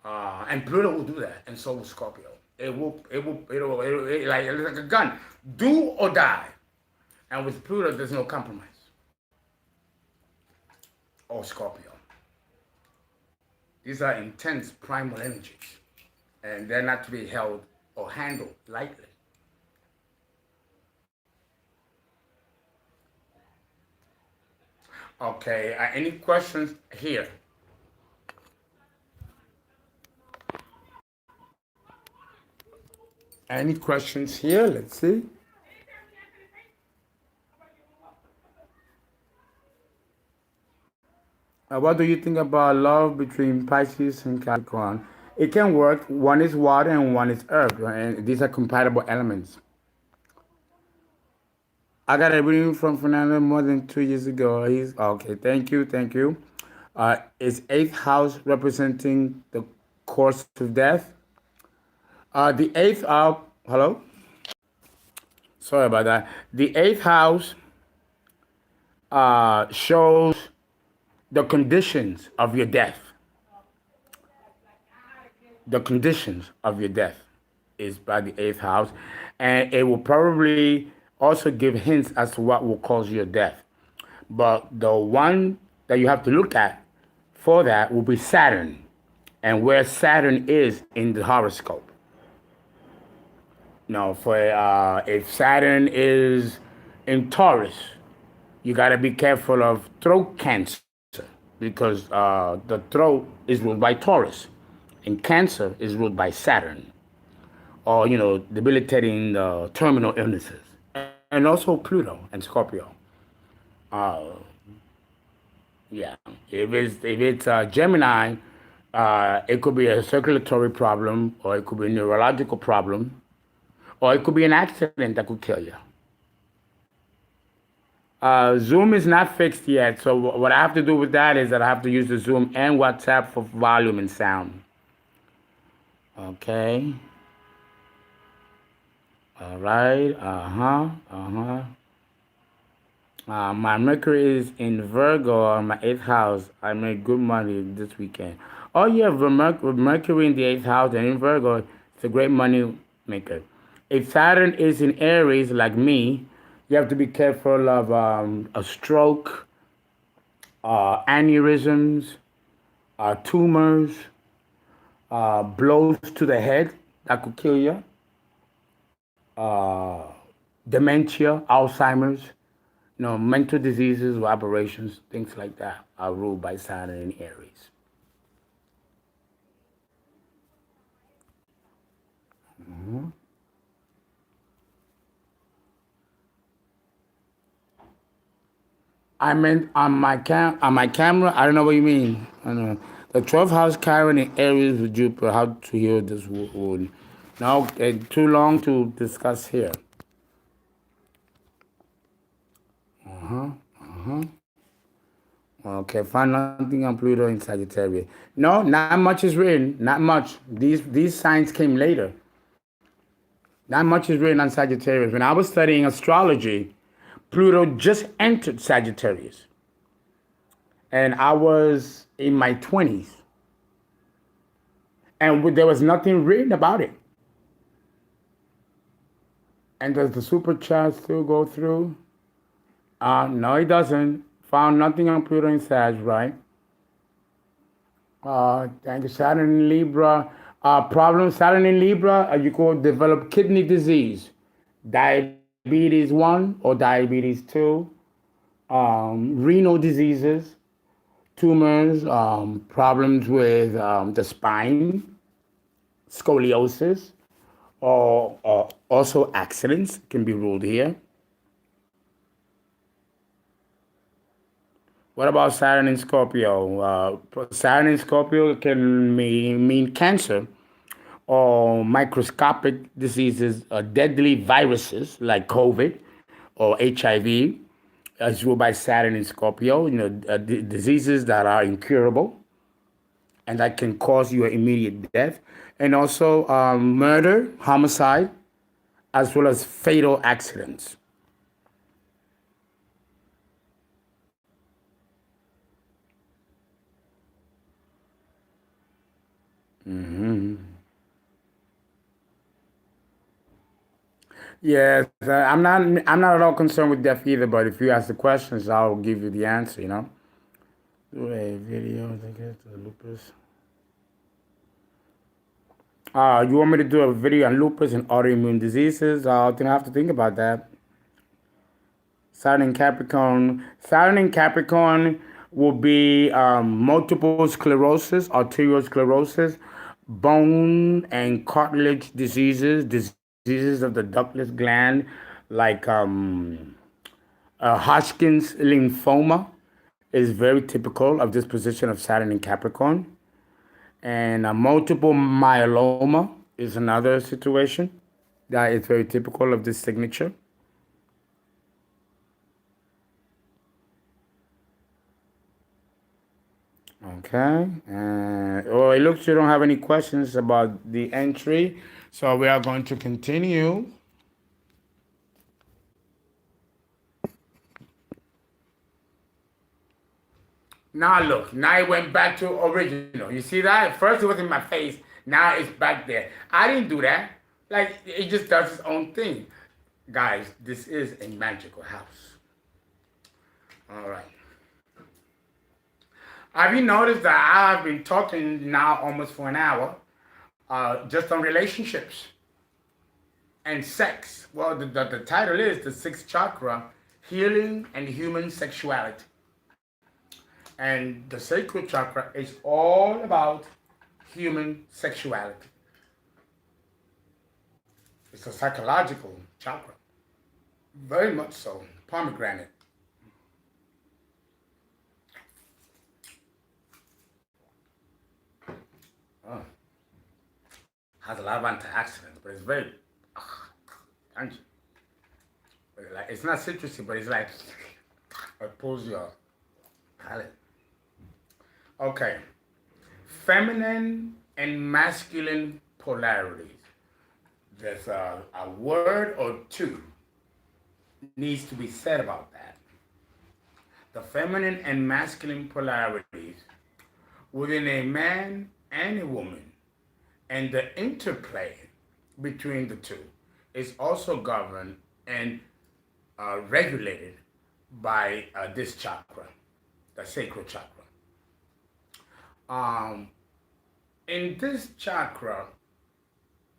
A: And Pluto will do that, and so will Scorpio. It's like a gun, do or die. And with Pluto, there's no compromise. Or Scorpio. These are intense primal energies, and they're not to be held or handled lightly. Okay, any questions here? Any questions here? Let's see. What do you think about love between Pisces and Capricorn? It can work. One is water and one is earth, and these are compatible elements. I got a reading from Fernando more than 2 years ago. He's okay. Thank you, thank you. Is eighth house representing the course of death? The eighth house. Hello. Sorry about that. The eighth house shows the conditions of your death. The conditions of your death is by the eighth house, and it will probably also give hints as to what will cause your death. But the one that you have to look at for that will be Saturn, and where Saturn is in the horoscope. Now, for if Saturn is in Taurus, you got to be careful of throat cancer because the throat is ruled by Taurus, and cancer is ruled by Saturn, or debilitating terminal illnesses, and also Pluto and Scorpio. Yeah, if it's Gemini, it could be a circulatory problem, or it could be a neurological problem, or it could be an accident that could kill you. Zoom is not fixed yet, so what I have to do with that is that I have to use the Zoom and WhatsApp for volume and sound. Okay. All right. My Mercury is in Virgo on my eighth house. I made good money this weekend. Oh yeah, with Mercury in the eighth house and in Virgo, it's a great money maker. If Saturn is in Aries, like me, you have to be careful of a stroke, aneurysms, tumors, blows to the head that could kill you, dementia, Alzheimer's, mental diseases or aberrations, things like that are ruled by Saturn in Aries. I meant on my camera. I don't know what you mean. I don't know. The 12th house Chiron in Aries with Jupiter. How to heal this wound? No, too long to discuss here. Okay, find nothing on Pluto in Sagittarius. No, not much is written. Not much. These signs came later. Not much is written on Sagittarius. When I was studying astrology, Pluto just entered Sagittarius. And I was in my 20s. And there was nothing written about it. And does the super chat still go through? No, it doesn't. Found nothing on Pluto in Sag, right? Thank you. Saturn in Libra. Problem, Saturn in Libra, you could develop kidney disease, diabetes 1 or diabetes 2, renal diseases, tumors, problems with the spine, scoliosis, or also accidents can be ruled here. What about Saturn in Scorpio? Saturn in Scorpio can mean cancer or microscopic diseases, deadly viruses like COVID or HIV. as ruled by Saturn in Scorpio, diseases that are incurable and that can cause you an immediate death, and also murder, homicide, as well as fatal accidents. Yes, I'm not at all concerned with death either. But if you ask the questions, I'll give you the answer. Do a video, I guess, the lupus. You want me to do a video on lupus and autoimmune diseases? I think I have to think about that. Saturn in Capricorn. Saturn in Capricorn will be multiple sclerosis, arteriosclerosis, bone and cartilage diseases, diseases of the ductless gland, like Hodgkin's lymphoma is very typical of this position of Saturn in Capricorn. And multiple myeloma is another situation that is very typical of this signature. Okay. Well, it looks you don't have any questions about the entry, so we are going to continue. Now look, now it went back to original. You see that? At first it was in my face, now it's back there. I didn't do that. Like, it just does its own thing. Guys, this is a magical house. All right. Have you noticed that I've been talking now almost for an hour just on relationships and sex? Well, the title is The Sixth Chakra, Healing and Human Sexuality. And the sacral chakra is all about human sexuality. It's a psychological chakra. Very much so. Pomegranate. Oh. Has a lot of antioxidants, but it's very pungent. It's not citrusy, but it's like it pulls your palate. Okay. Feminine and masculine polarities. There's a word or two needs to be said about that. The feminine and masculine polarities within a man and a woman, and the interplay between the two is also governed and regulated by this chakra, the sacral chakra. In this chakra,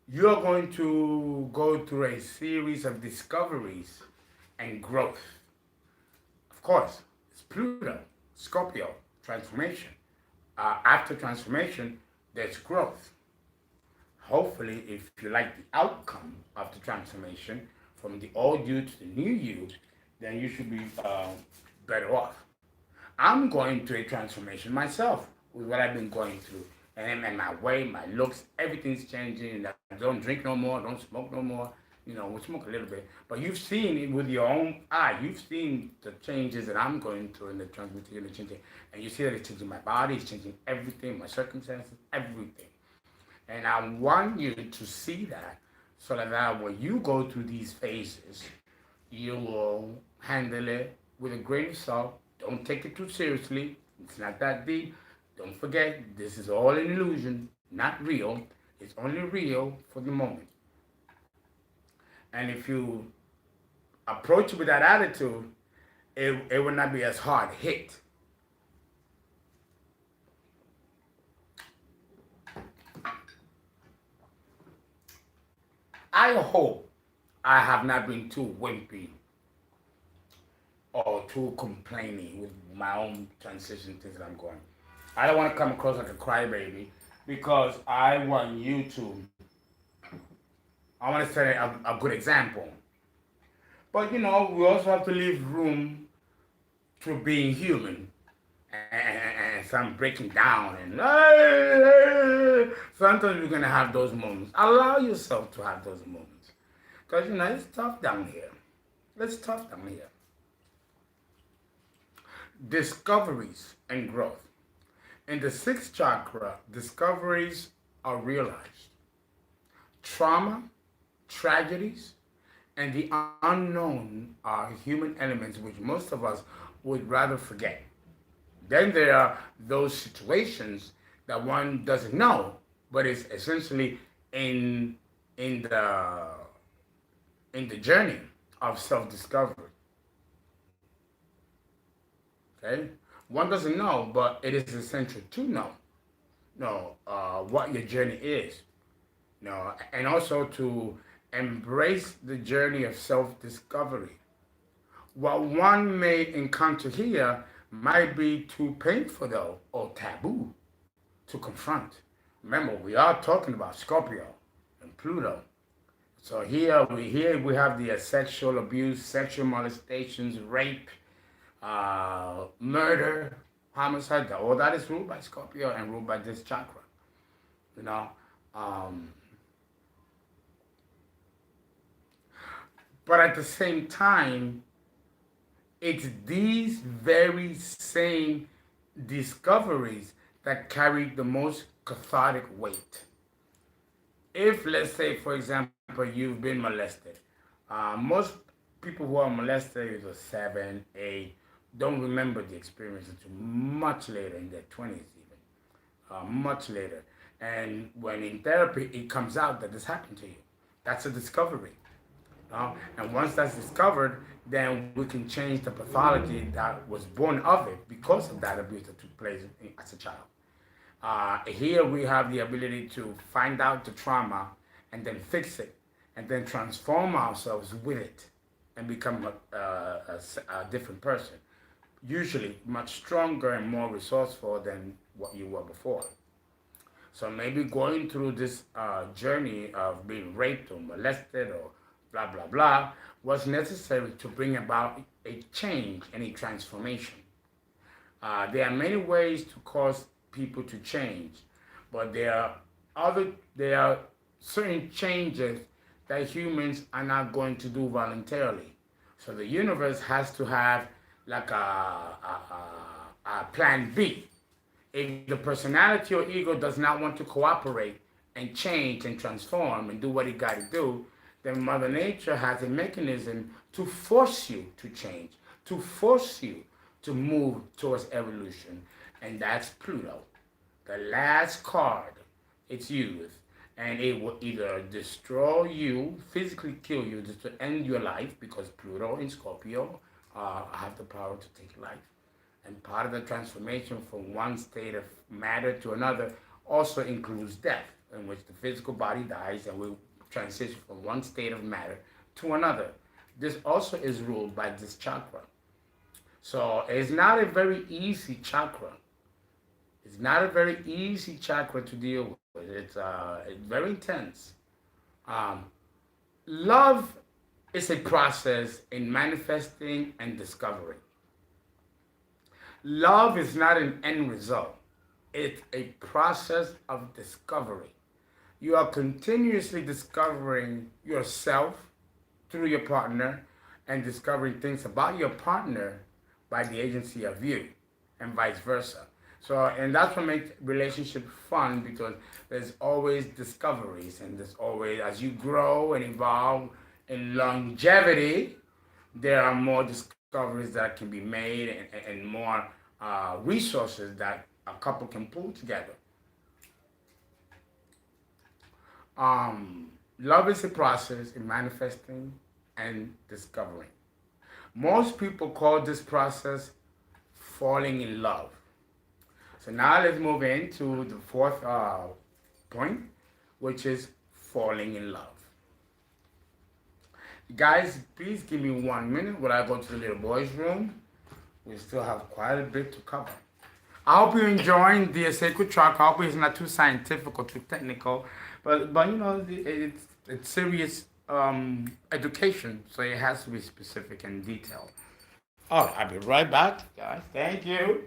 A: you're going to go through a series of discoveries and growth. Of course, it's Pluto, Scorpio, transformation. After transformation, there's growth. Hopefully, if you like the outcome of the transformation from the old you to the new you, then you should be better off. I'm going through a transformation myself with what I've been going through. And my weight, my looks, everything's changing. I don't drink no more, don't smoke no more. We smoke a little bit. But you've seen it with your own eye. You've seen the changes that I'm going through in the transmutation, the changing. And you see that it's changing my body, it's changing everything, my circumstances, everything. And I want you to see that so that when you go through these phases, you will handle it with a grain of salt. Don't take it too seriously. It's not that deep. Don't forget, this is all an illusion, not real. It's only real for the moment. And if you approach it with that attitude, it will not be as hard hit. I hope I have not been too wimpy or too complaining with my own transition things that I'm going. I don't want to come across like a crybaby because I want you to, I want to set a good example. But we also have to leave room to being human and some breaking down and sometimes you're going to have those moments. Allow yourself to have those moments because it's tough down here. It's tough down here. discoveries and growth. In the sixth chakra, discoveries are realized. Trauma, tragedies, and the unknown are human elements which most of us would rather forget. Then there are those situations that one doesn't know, but it's essentially in in the in the journey of self-discovery. Okay, one doesn't know, but it is essential to know what your journey is. And also to embrace the journey of self-discovery. What one may encounter here might be too painful though, or taboo to confront. Remember, we are talking about Scorpio and Pluto. So here we have the sexual abuse, sexual molestations, rape, murder, homicide. All that is ruled by Scorpio and ruled by this chakra. You know, um, but at the same time, it's these very same discoveries that carry the most cathartic weight. If, let's say, for example, you've been molested, most people who are molested, either 7, 8, don't remember the experience until much later in their 20s, even much later. And when in therapy, it comes out that this happened to you. That's a discovery. And once that's discovered, then we can change the pathology that was born of it because of that abuse that took place as a child. Here we have the ability to find out the trauma and then fix it and then transform ourselves with it and become a different person. Usually much stronger and more resourceful than what you were before. So maybe going through this journey of being raped or molested or blah, blah, blah, was necessary to bring about a change and a transformation. There are many ways to cause people to change, but there are certain changes that humans are not going to do voluntarily. So the universe has to have like a plan B. If the personality or ego does not want to cooperate and change and transform and do what it got to do, then Mother Nature has a mechanism to force you to change, to force you to move towards evolution. And that's Pluto. The last card, it's used. And it will either destroy you, physically kill you, just to end your life, because Pluto in Scorpio have the power to take life. And part of the transformation from one state of matter to another also includes death, in which the physical body dies and we transition from one state of matter to another. This also is ruled by this chakra. So it's not a very easy chakra. It's not a very easy chakra to deal with. It's very intense. Um, Love is a process in manifesting and discovering. Love is not an end result. It's a process of discovery. You are continuously discovering yourself through your partner and discovering things about your partner by the agency of you, and vice versa. So, and that's what makes relationship fun, because there's always discoveries, and there's always, as you grow and evolve in longevity, there are more discoveries that can be made, and more resources that a couple can pull together. Love is a process in manifesting and discovering. Most people call this process falling in love. So now let's move into the fourth point, which is falling in love. Guys, please give me 1 minute while I go to the little boy's room. We still have quite a bit to cover. I hope you're enjoying the sacred chakra. I hope it's not too scientific or too technical, but you know, it's serious education, so it has to be specific and detailed. Oh, I'll be right back, guys. Thank you.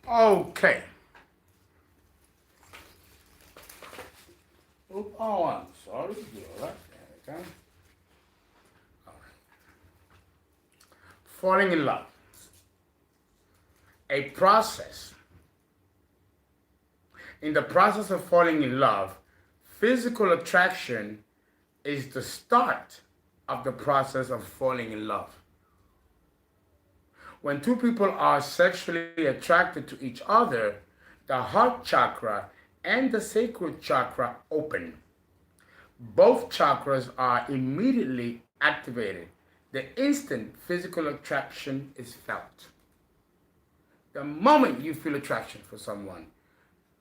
A: Okay. Oh, I'm sorry. You're right. There we go. All right. Falling in love. A process. In the process of falling in love, physical attraction is the start of the process of falling in love. When two people are sexually attracted to each other, the heart chakra and the sacral chakra open. Both chakras are immediately activated the instant physical attraction is felt. The moment you feel attraction for someone,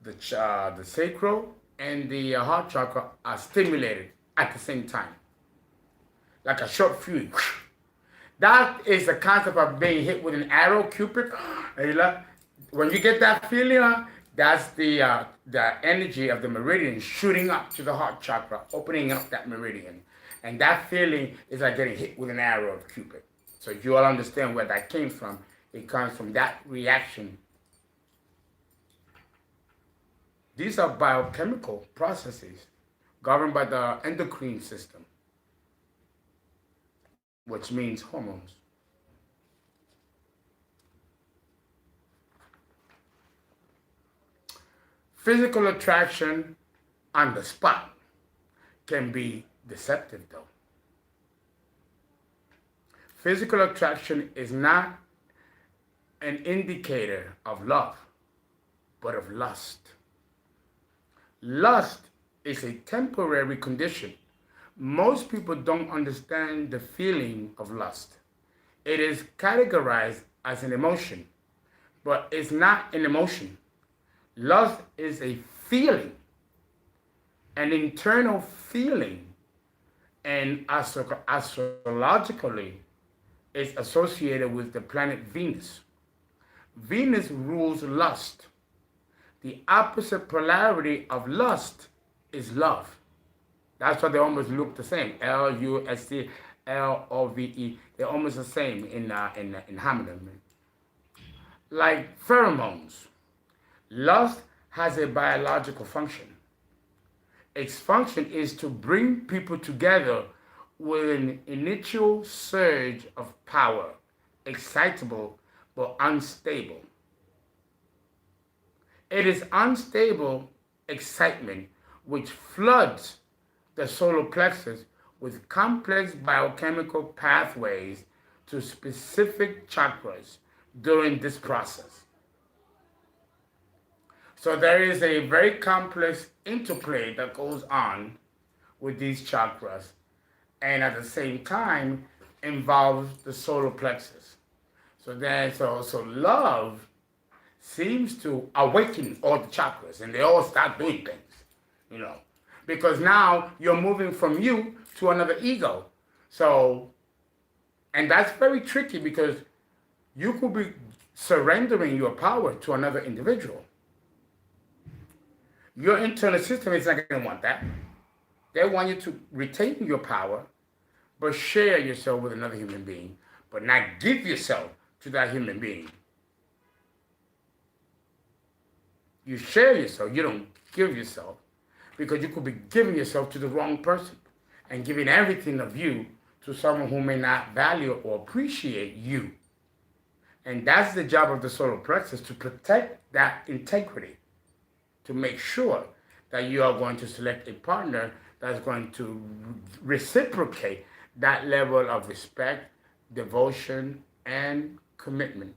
A: the sacral and the heart chakra are stimulated at the same time, like a short fuse. That is the concept of being hit with an arrow, Cupid. When you get that feeling, that's the energy of the meridian shooting up to the heart chakra, opening up that meridian. And that feeling is like getting hit with an arrow of Cupid. So you all understand where that came from. It comes from that reaction. These are biochemical processes governed by the endocrine system, which means hormones. Physical attraction on the spot can be deceptive, though. Physical attraction is not an indicator of love, but of lust. Lust is a temporary condition. Most people don't understand the feeling of lust. It is categorized as an emotion, but it's not an emotion. Lust is a feeling, an internal feeling, and astrologically is associated with the planet Venus. Venus rules lust. The opposite polarity of lust is love. That's why they almost look the same. Lust, Love. They're almost the same in homonym. Like pheromones, lust has a biological function. Its function is to bring people together with an initial surge of power, excitable but unstable. It is unstable excitement which floods the solar plexus with complex biochemical pathways to specific chakras during this process. So there is a very complex interplay that goes on with these chakras, and at the same time involves the solar plexus. So love seems to awaken all the chakras, and they all start doing things, you know, because now you're moving from you to another ego. So, and that's very tricky because you could be surrendering your power to another individual. Your internal system is not going to want that. They want you to retain your power, but share yourself with another human being, but not give yourself to that human being. You share yourself, you don't give yourself, because you could be giving yourself to the wrong person and giving everything of you to someone who may not value or appreciate you. And that's the job of the solar plexus, to protect that integrity, to make sure that you are going to select a partner that's going to reciprocate that level of respect, devotion, and commitment.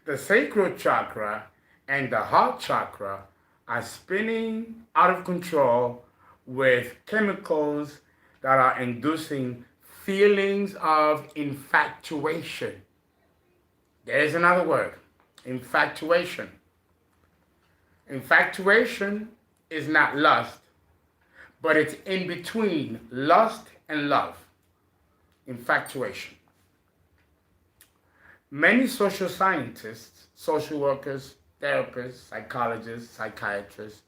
A: The sacral chakra and the heart chakra are spinning out of control with chemicals that are inducing feelings of infatuation. There's another word, infatuation. Infatuation is not lust, but it's in between lust and love. Infatuation. Many social scientists, social workers, therapists, psychologists, psychiatrists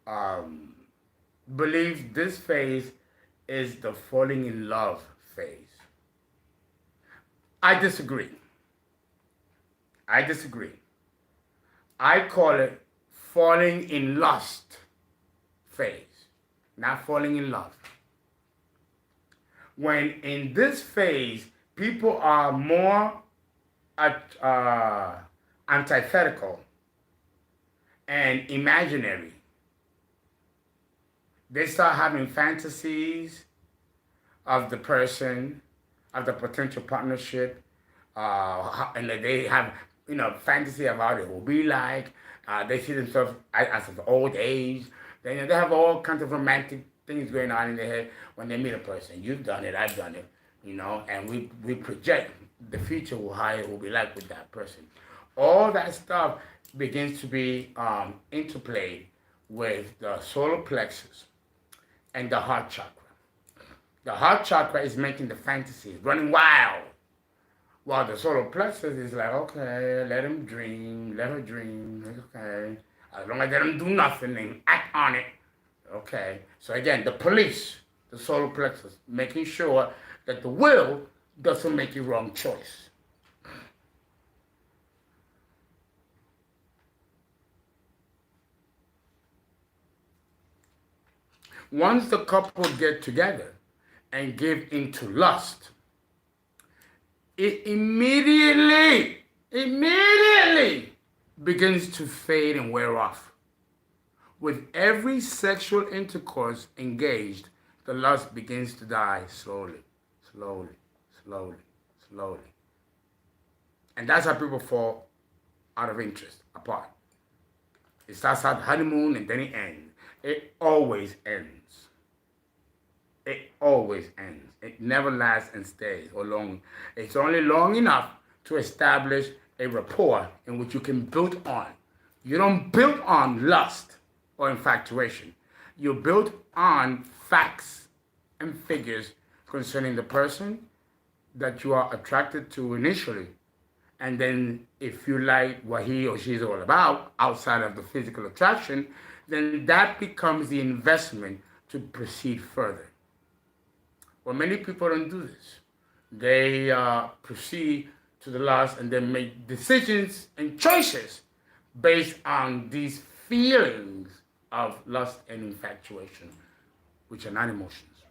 A: um, believe this phase is the falling in love phase. I disagree. I disagree. I call it falling in lust phase, not falling in love. When in this phase, people are more uh, antithetical and imaginary. They start having fantasies of the person, of the potential partnership, and they have, fantasy of how it will be like. They see themselves as of old age. They have all kinds of romantic things going on in their head when they meet a person. You've done it, I've done it, and we project the future, how it will be like with that person. All that stuff begins to be interplayed with the solar plexus and the heart chakra. The heart chakra is making the fantasies, running wild. While the solar plexus is like, okay, let him dream, let her dream, okay. As long as they don't do nothing and act on it, okay. So again, the police, the solar plexus, making sure that the will doesn't make a wrong choice. Once the couple get together and give into lust, it immediately begins to fade and wear off. With every sexual intercourse engaged, the lust begins to die slowly, slowly, slowly, slowly. And that's how people fall out of interest, apart. It starts out honeymoon and then it ends. It always ends. It always ends. It never lasts and stays or long. It's only long enough to establish a rapport in which you can build on. You don't build on lust or infatuation. You build on facts and figures concerning the person that you are attracted to initially. And then if you like what he or she is all about outside of the physical attraction, then that becomes the investment to proceed further. Well, many people don't do this. They proceed to the lust and then make decisions and choices based on these feelings of lust and infatuation, which are not emotions.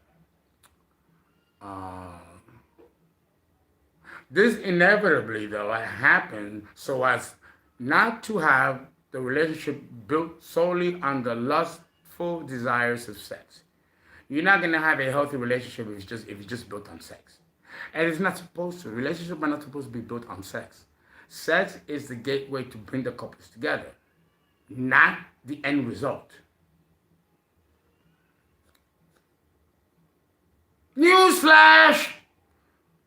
A: This inevitably, though, happens so as not to have the relationship built solely on the lustful desires of sex. You're not gonna have a healthy relationship if it's just built on sex, and it's not supposed to. Relationships are not supposed to be built on sex. Sex is the gateway to bring the couples together, not the end result. Newsflash!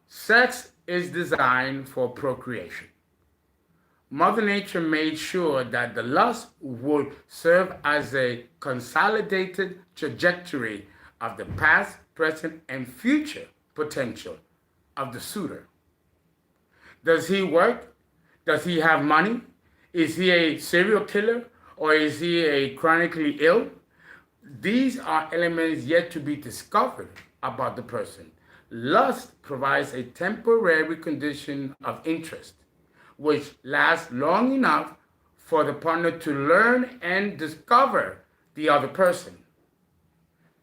A: Sex is designed for procreation. Mother Nature made sure that the lust would serve as a consolidated trajectory of the past, present, and future potential of the suitor. Does he work? Does he have money? Is he a serial killer or is he a chronically ill? These are elements yet to be discovered about the person. Lust provides a temporary condition of interest, which lasts long enough for the partner to learn and discover the other person.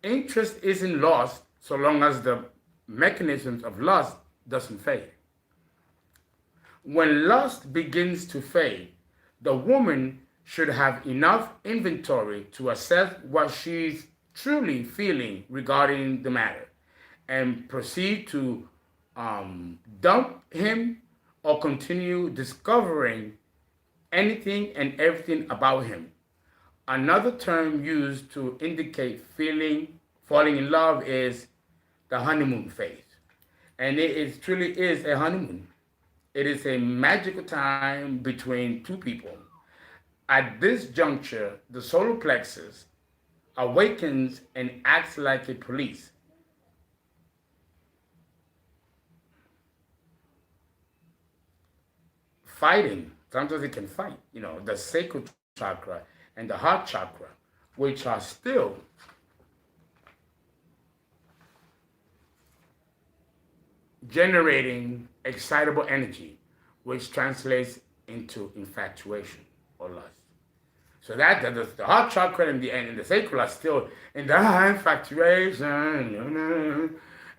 A: Interest isn't lost so long as the mechanisms of lust doesn't fade. When lust begins to fade, the woman should have enough inventory to assess what she's truly feeling regarding the matter and proceed to dump him or continue discovering anything and everything about him. Another term used to indicate falling in love is the honeymoon phase. And it truly is a honeymoon. It is a magical time between two people. At this juncture, the solar plexus awakens and acts like a police. Fighting, sometimes it can fight, the sacral chakra and the heart chakra which are still generating excitable energy, which translates into infatuation or lust. So that the heart chakra and the sacral are still in the infatuation,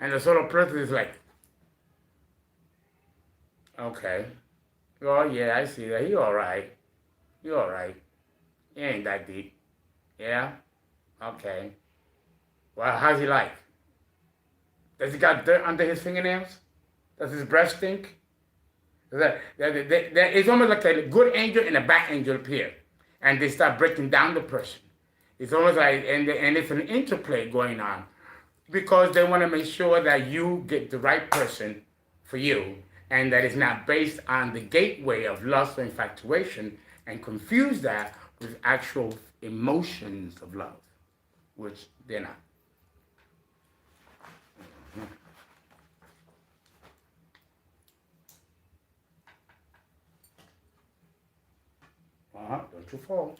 A: and the solar plexus is like, okay, oh yeah, I see that. You all right? You all right? It ain't that deep. Yeah, okay. Well, how's he like? Does he got dirt under his fingernails? Does his breath stink? It's almost like a good angel and a bad angel appear, and they start breaking down the person. It's almost like, and it's an interplay going on, because they want to make sure that you get the right person for you, and that it's not based on the gateway of lust or infatuation, and confuse that with actual emotions of love, which they're not. Don't you fall.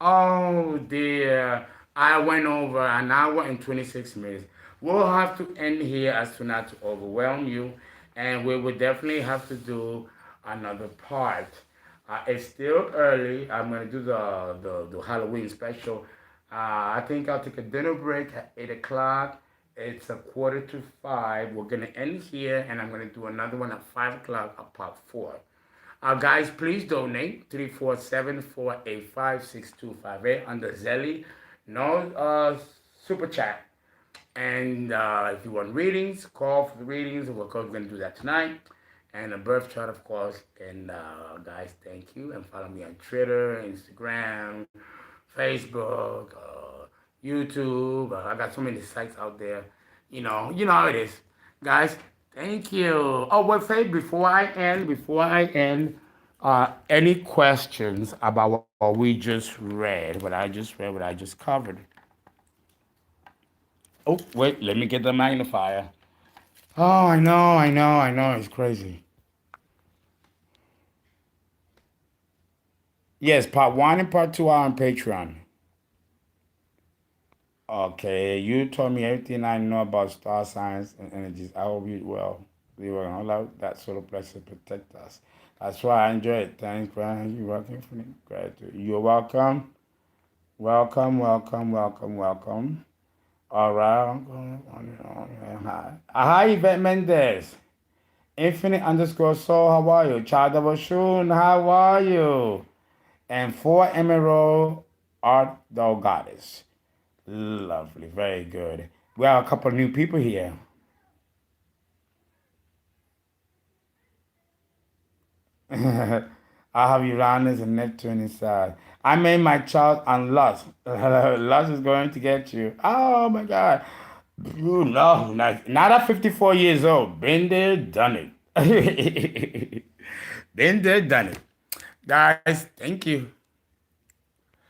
A: Oh dear, I went over an hour and 26 minutes. We'll have to end here as to not to overwhelm you, and we will definitely have to do another part. It's still early. I'm going to do the Halloween special. I think I'll take a dinner break at 8 o'clock. It's a 4:45. We're going to end here, and I'm going to do another one at 5 o'clock at part 4. Guys, please donate 347-485-6258 under Zelly. No super chat. And if you want readings, call for the readings. We're going to do that tonight. And a birth chart, of course. And guys, thank you. And follow me on Twitter, Instagram, Facebook, YouTube. I got so many sites out there. You know how it is. Guys, thank you. Oh, wait, Faith, before I end, any questions about what we just read, what I just covered? Oh, wait, let me get the magnifier. Oh, I know, it's crazy. Yes, part 1 and part 2 are on Patreon. Okay, you told me everything I know about star signs and energies. I hope you well. We will allow that solar plexus protect us. That's why I enjoy it. Thanks, Brian. You're welcome for me. Gratitude. You're welcome. Welcome. All right. I'm going on. Hi. Hi, Yvette Mendez. Infinite_soul, how are you? Child of Oshun, how are you? And 4 Emerald Art Thou Goddess. Lovely, very good. We have a couple of new people here. I have Uranus and Neptune inside. I made my child on lust. Lust is going to get you. Oh my God. You know, not at 54 years old. Been there, done it. Been there, done it. Guys, thank you.